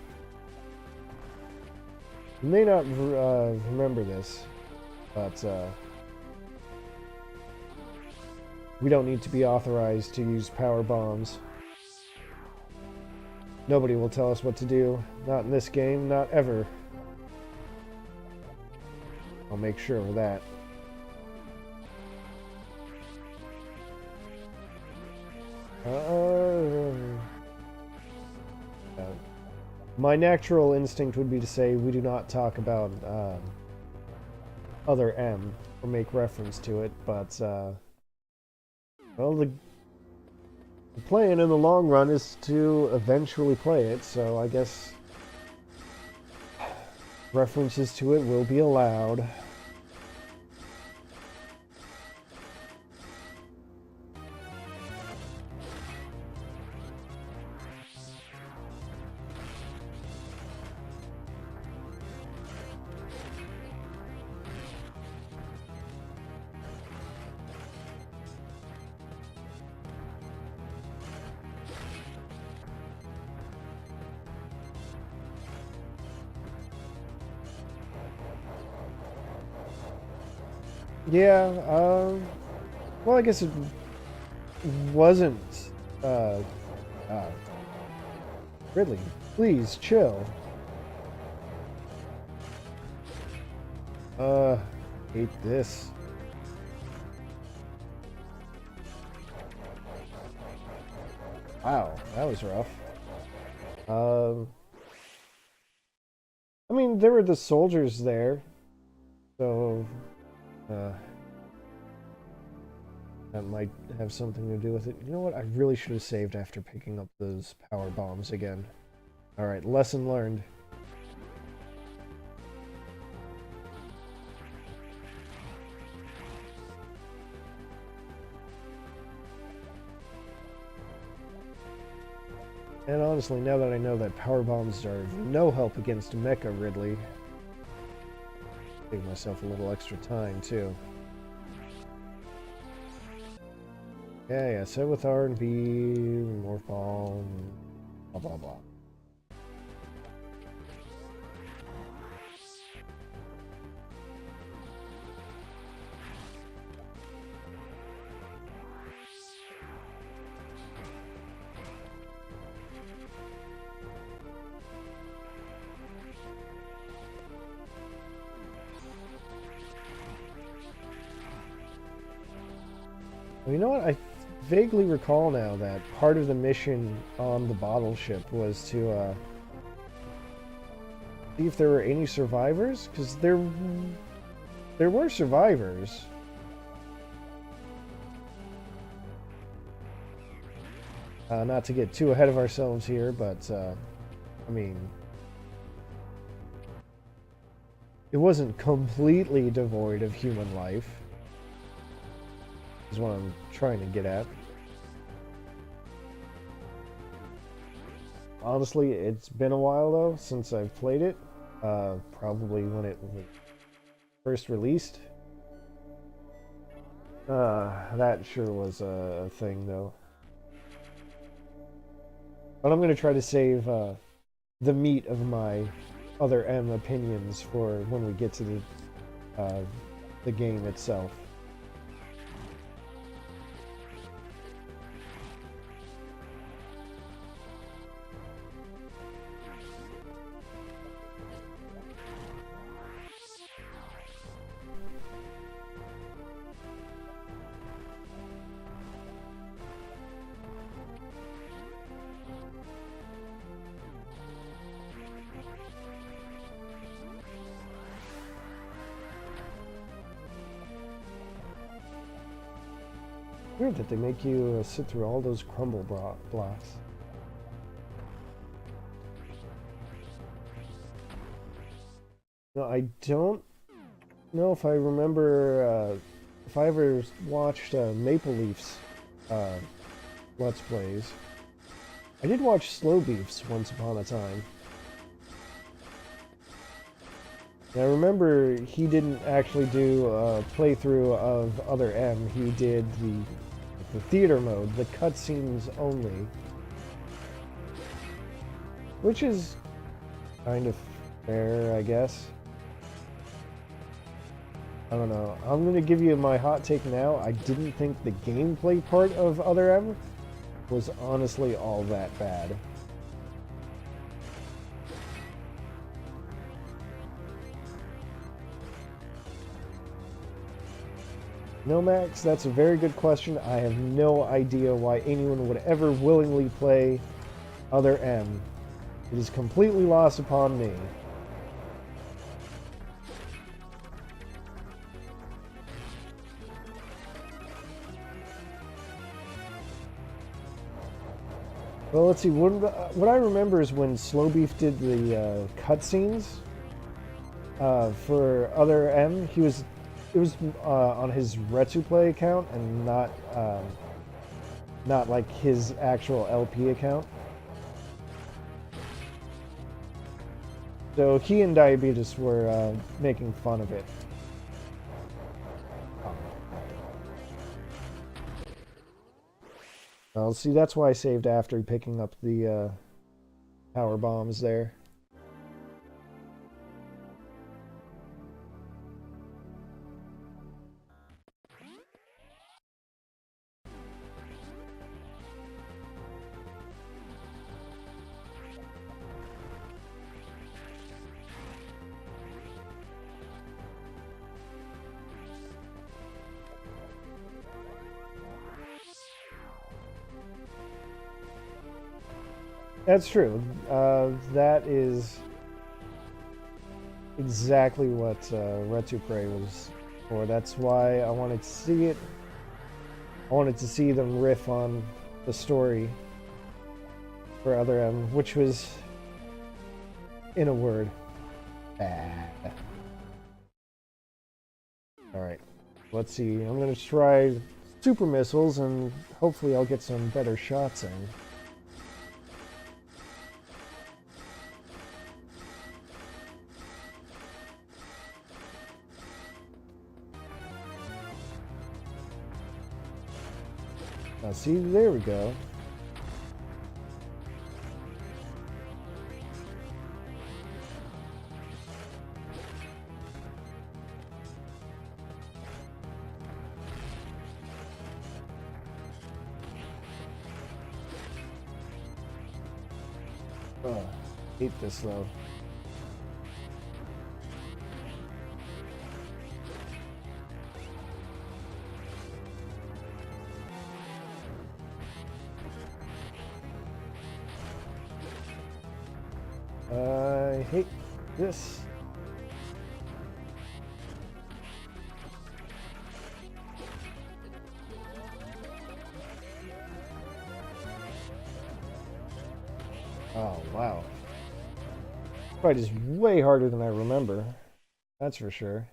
You may not remember this, but we don't need to be authorized to use power bombs. Nobody will tell us what to do. Not in this game, not ever. I'll make sure of that. My natural instinct would be to say we do not talk about other M or make reference to it, but well, the plan in the long run is to eventually play it, so I guess references to it will be allowed. Yeah, well, I guess it wasn't, Ridley, please, chill. Hate this. Wow, that was rough. I mean, there were the soldiers there, so... that might have something to do with it. You know what? I really should have saved after picking up those power bombs again. Alright, lesson learned. And honestly, now that I know that power bombs are of no help against Mecha-Ridley, save myself a little extra time, too. Yeah, set with R&B, morph ball, blah blah blah. Well, you know what? I vaguely recall now that part of the mission on the bottle ship was to see if there were any survivors, because there were survivors. Not to get too ahead of ourselves here, but I mean, it wasn't completely devoid of human life, is what I'm trying to get at. Honestly, it's been a while though since I've played it. Probably when it was first released. That sure was a thing though. But I'm gonna try to save the meat of my other M opinions for when we get to the game itself. Weird that they make you sit through all those crumble blocks. No, I don't know if I remember if I ever watched Maple Leaf's Let's Plays. I did watch Slow Beef's once upon a time. And I remember he didn't actually do a playthrough of Other M. He did the theater mode, the cutscenes only, which is kind of fair, I guess. I don't know. I'm going to give you my hot take now. I didn't think the gameplay part of Other M was honestly all that bad. No, Max, that's a very good question. I have no idea why anyone would ever willingly play Other M. It is completely lost upon me. Well, let's see. What I remember is when Slow Beef did the cutscenes for Other M, it was on his Retsuplay account and not like his actual LP account. So he and Diabetes were making fun of it. Well, see, that's why I saved after picking up the power bombs there. That's true. That is exactly what Retsuplay was for. That's why I wanted to see it. I wanted to see them riff on the story for Other M, which was, in a word, bad. Alright, let's see. I'm going to try super missiles and hopefully I'll get some better shots in. Now, see, there we go. Oh, hate this though. I hate this. Oh, wow. This fight is way harder than I remember. That's for sure.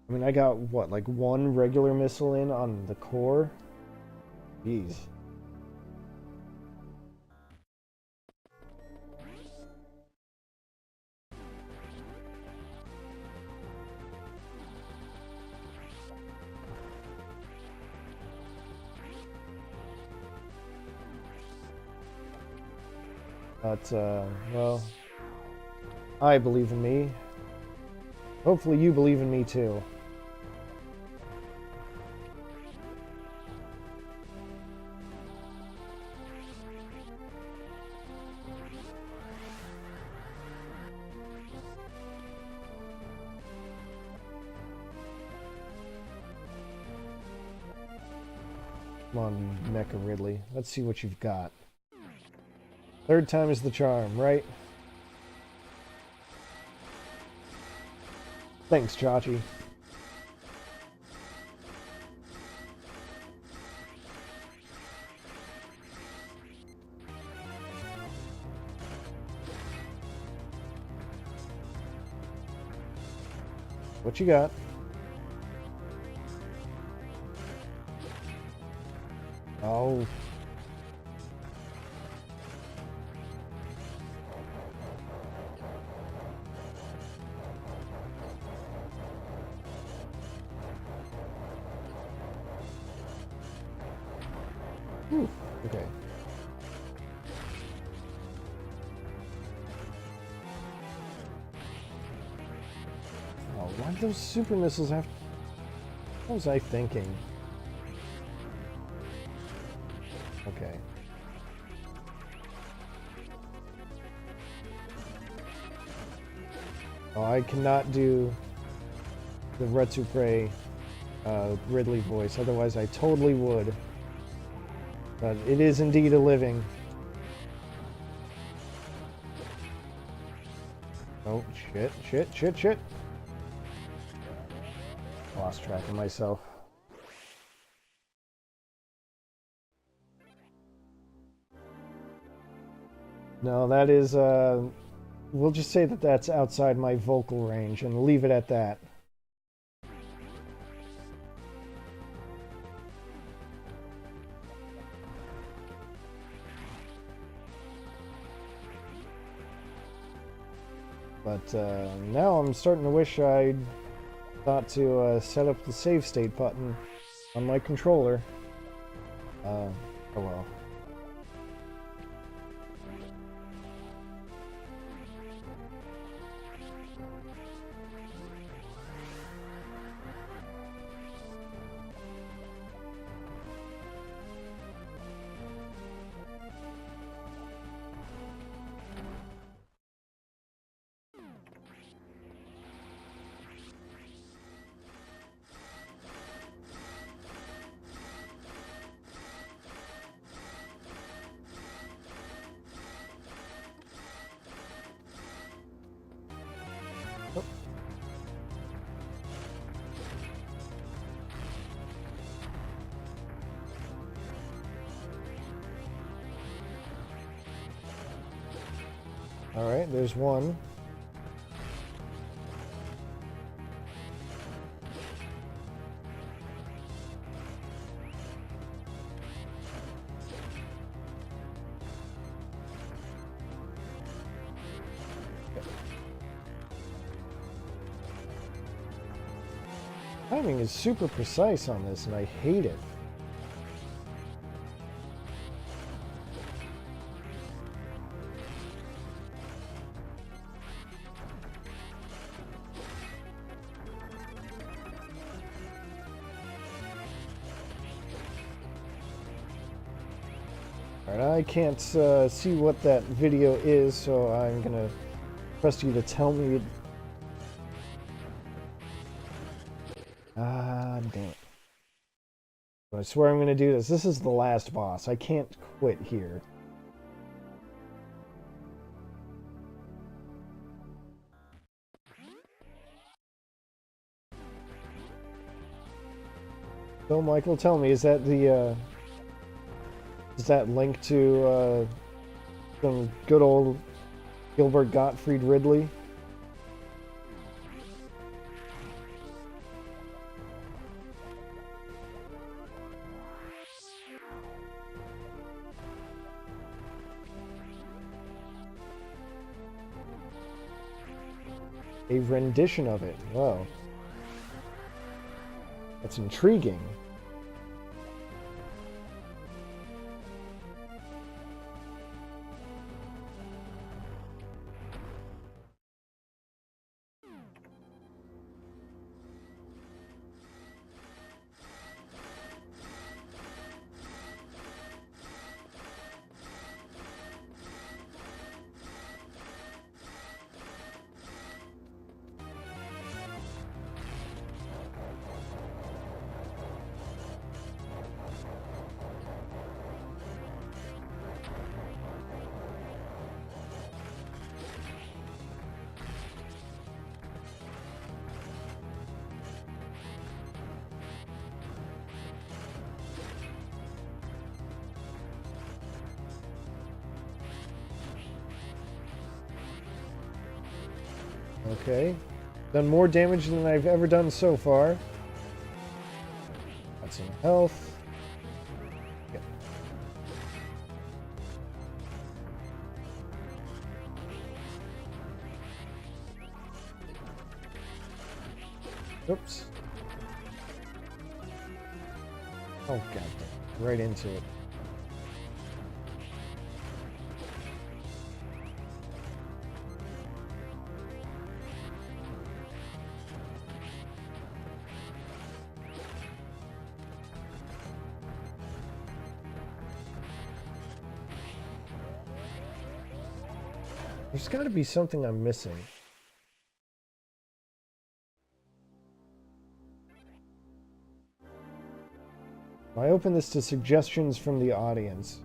I mean, I got, what, like one regular missile in on the core? Jeez. But, well, I believe in me. Hopefully you believe in me too. Come on, Mecha-Ridley. Let's see what you've got. Third time is the charm, right? Thanks, Chachi. What you got? Oh. Whew. Okay. Oh, why do those super missiles have... What was I thinking? Okay. Oh, I cannot do the Retsupre Ridley voice, otherwise I totally would. But it is indeed a living. Oh, shit. Lost track of myself. No, that is, we'll just say that that's outside my vocal range and leave it at that. But now I'm starting to wish I'd thought to set up the save state button on my controller. Oh well. Alright, there's one. Timing is super precise on this, and I hate it. Alright, I can't see what that video is, so I'm gonna trust you to tell me. Ah, damn it. I swear I'm gonna do this. This is the last boss. I can't quit here. So, Michael, tell me, is that the, is that linked to, some good old Gilbert Gottfried Ridley? A rendition of it. Wow. That's intriguing. Okay. Done more damage than I've ever done so far. Got some health. Okay. Oops. Oh, god damn. Right into it. There's got to be something I'm missing. I open this to suggestions from the audience.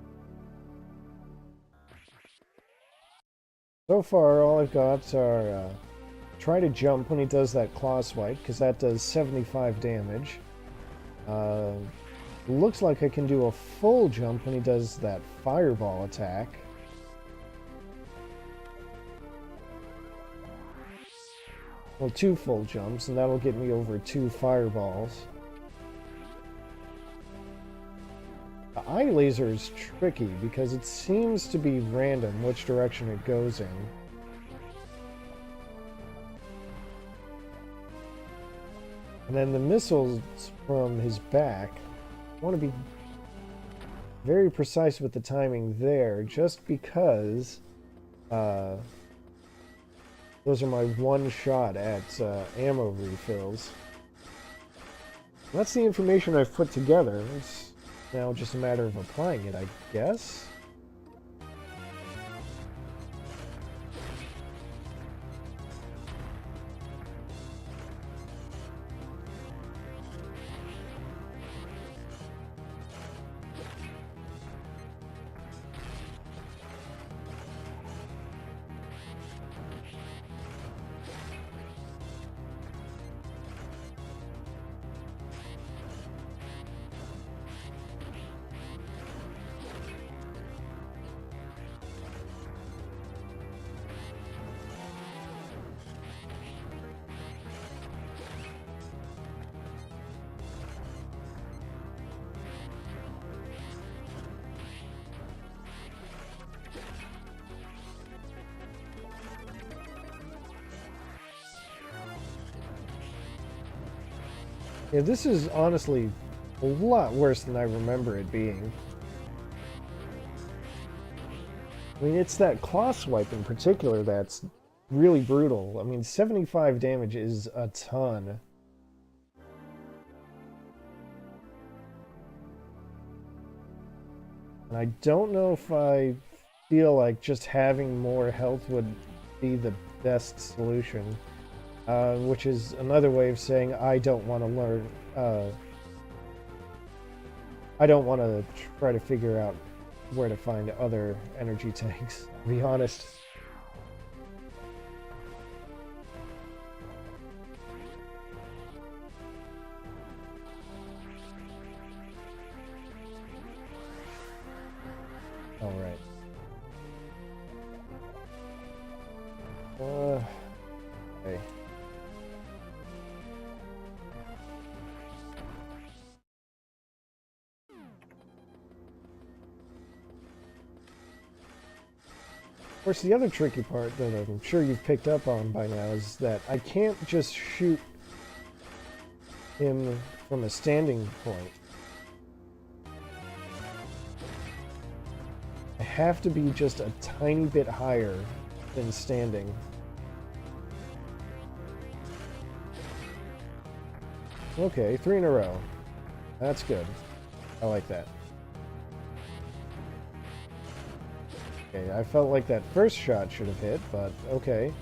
So far, all I've got are try to jump when he does that claw swipe, because that does 75 damage. Looks like I can do a full jump when he does that fireball attack. Well, 2 full jumps, and that'll get me over 2 fireballs. The eye laser is tricky because it seems to be random which direction it goes in. And then the missiles from his back, I want to be very precise with the timing there, just because those are my one shot at ammo refills. That's the information I've put together. It's now just a matter of applying it, I guess. Yeah, this is honestly a lot worse than I remember it being. I mean, it's that claw swipe in particular that's really brutal. I mean, 75 damage is a ton. And I don't know if I feel like just having more health would be the best solution. Which is another way of saying I don't want to learn. I don't want to try to figure out where to find other energy tanks, to be honest. All right. Okay. Of course, the other tricky part that I'm sure you've picked up on by now is that I can't just shoot him from a standing point. I have to be just a tiny bit higher than standing. Okay, 3 in a row. That's good. I like that. Okay, I felt like that first shot should have hit, but okay.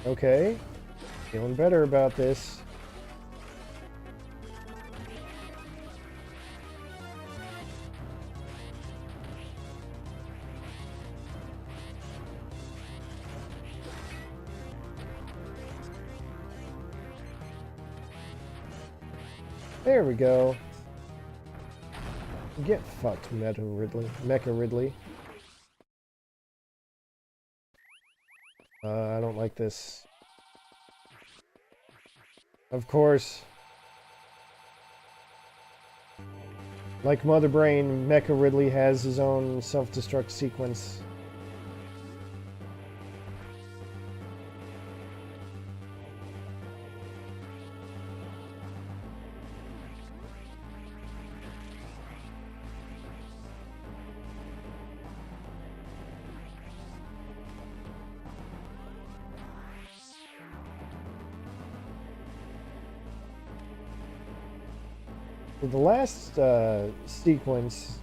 Okay, feeling better about this. There we go. Get fucked, Mecha-Ridley. Mecha-Ridley. I don't like this. Of course. Like Mother Brain, Mecha-Ridley has his own self-destruct sequence. The last sequence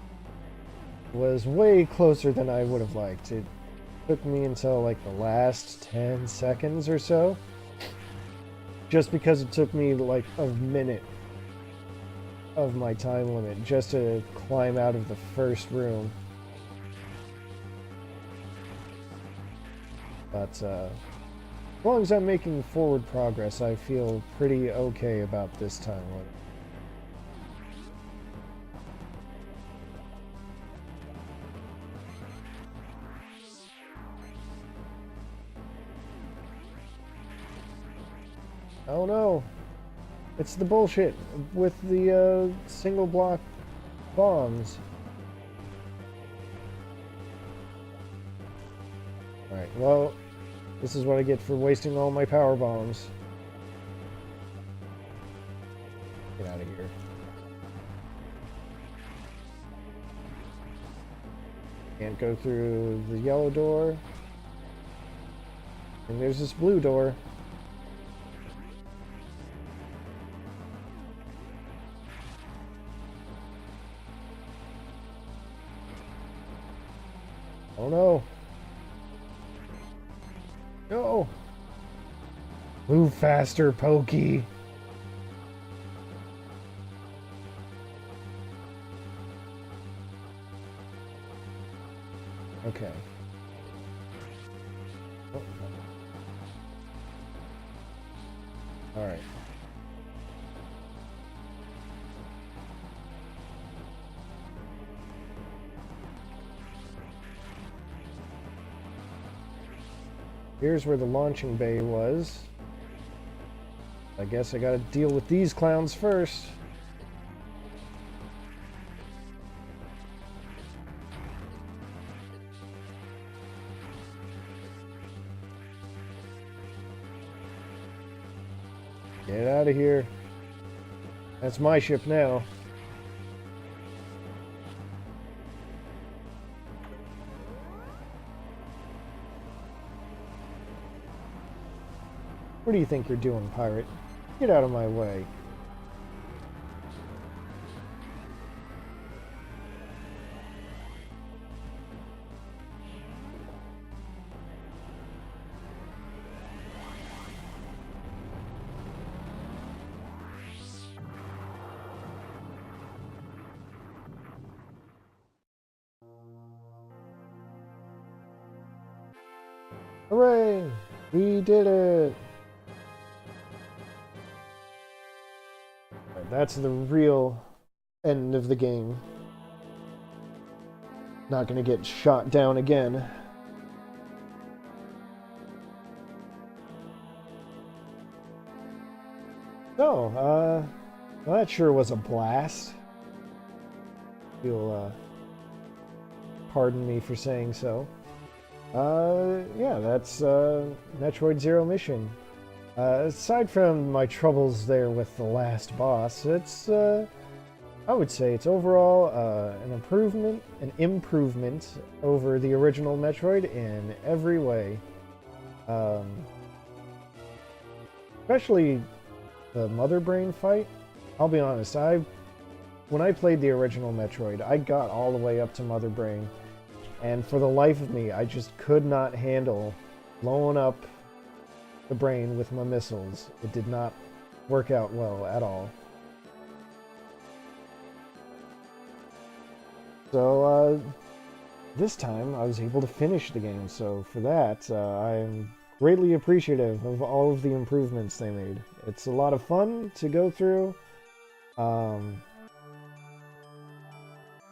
was way closer than I would have liked. It took me until like the last 10 seconds or so. Just because it took me like a minute of my time limit just to climb out of the first room. But as long as I'm making forward progress, I feel pretty okay about this time limit. Oh no! It's the bullshit with the single block bombs. Alright, well, this is what I get for wasting all my power bombs. Get out of here. Can't go through the yellow door. And there's this blue door. Oh no! No! Move faster, Pokey! Okay. Oh. Alright. Here's where the launching bay was. I guess I gotta deal with these clowns first. Get out of here. That's my ship now. What do you think you're doing, pirate? Get out of my way. Hooray! We did it! That's the real end of the game. Not gonna get shot down again. So, well, that sure was a blast. You'll, pardon me for saying so. Yeah, that's, Metroid Zero Mission. Aside from my troubles there with the last boss, it's, I would say it's overall an improvement over the original Metroid in every way. Especially the Mother Brain fight. I'll be honest, when I played the original Metroid, I got all the way up to Mother Brain, and for the life of me, I just could not handle blowing up the brain with my missiles. It did not work out well at all. So, this time I was able to finish the game, so for that, I'm greatly appreciative of all of the improvements they made. It's a lot of fun to go through. You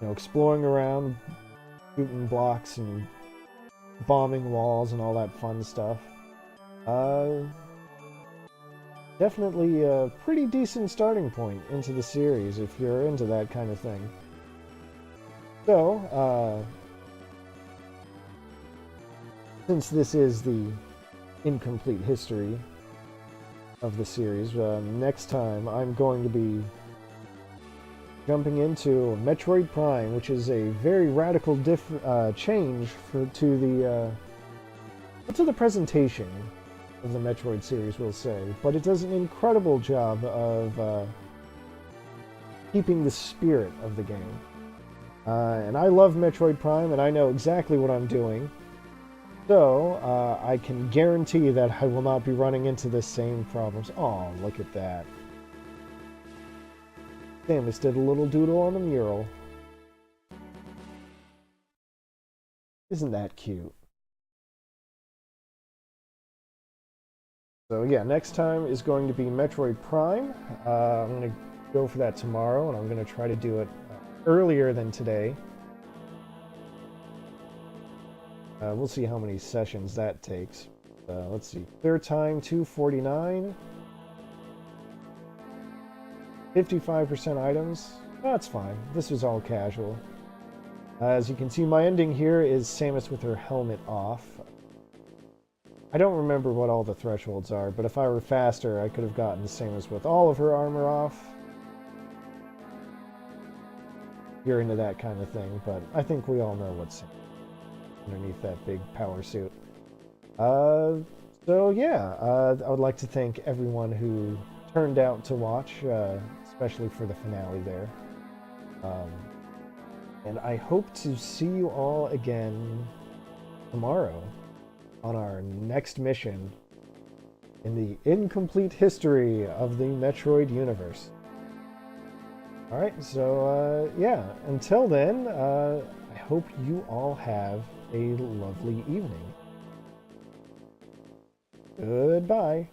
know, exploring around, shooting blocks and bombing walls and all that fun stuff. Definitely a pretty decent starting point into the series if you're into that kind of thing. So, since this is the incomplete history of the series, next time I'm going to be jumping into Metroid Prime, which is a very radical change to the presentation of the Metroid series, we'll say. But it does an incredible job of keeping the spirit of the game. And I love Metroid Prime, and I know exactly what I'm doing. So, I can guarantee that I will not be running into the same problems. Oh, look at that. Samus did a little doodle on the mural. Isn't that cute? So yeah, next time is going to be Metroid Prime. I'm going to go for that tomorrow, and I'm going to try to do it earlier than today. We'll see how many sessions that takes. Let's see. Clear time 249. 55% items. That's fine. This was all casual. As you can see, my ending here is Samus with her helmet off. I don't remember what all the thresholds are, but if I were faster, I could have gotten Samus with all of her armor off. You're into that kind of thing, but I think we all know what's underneath that big power suit. So yeah, I would like to thank everyone who turned out to watch, especially for the finale there. And I hope to see you all again tomorrow on our next mission in the incomplete history of the Metroid universe. Alright, so yeah, until then, I hope you all have a lovely evening. Goodbye.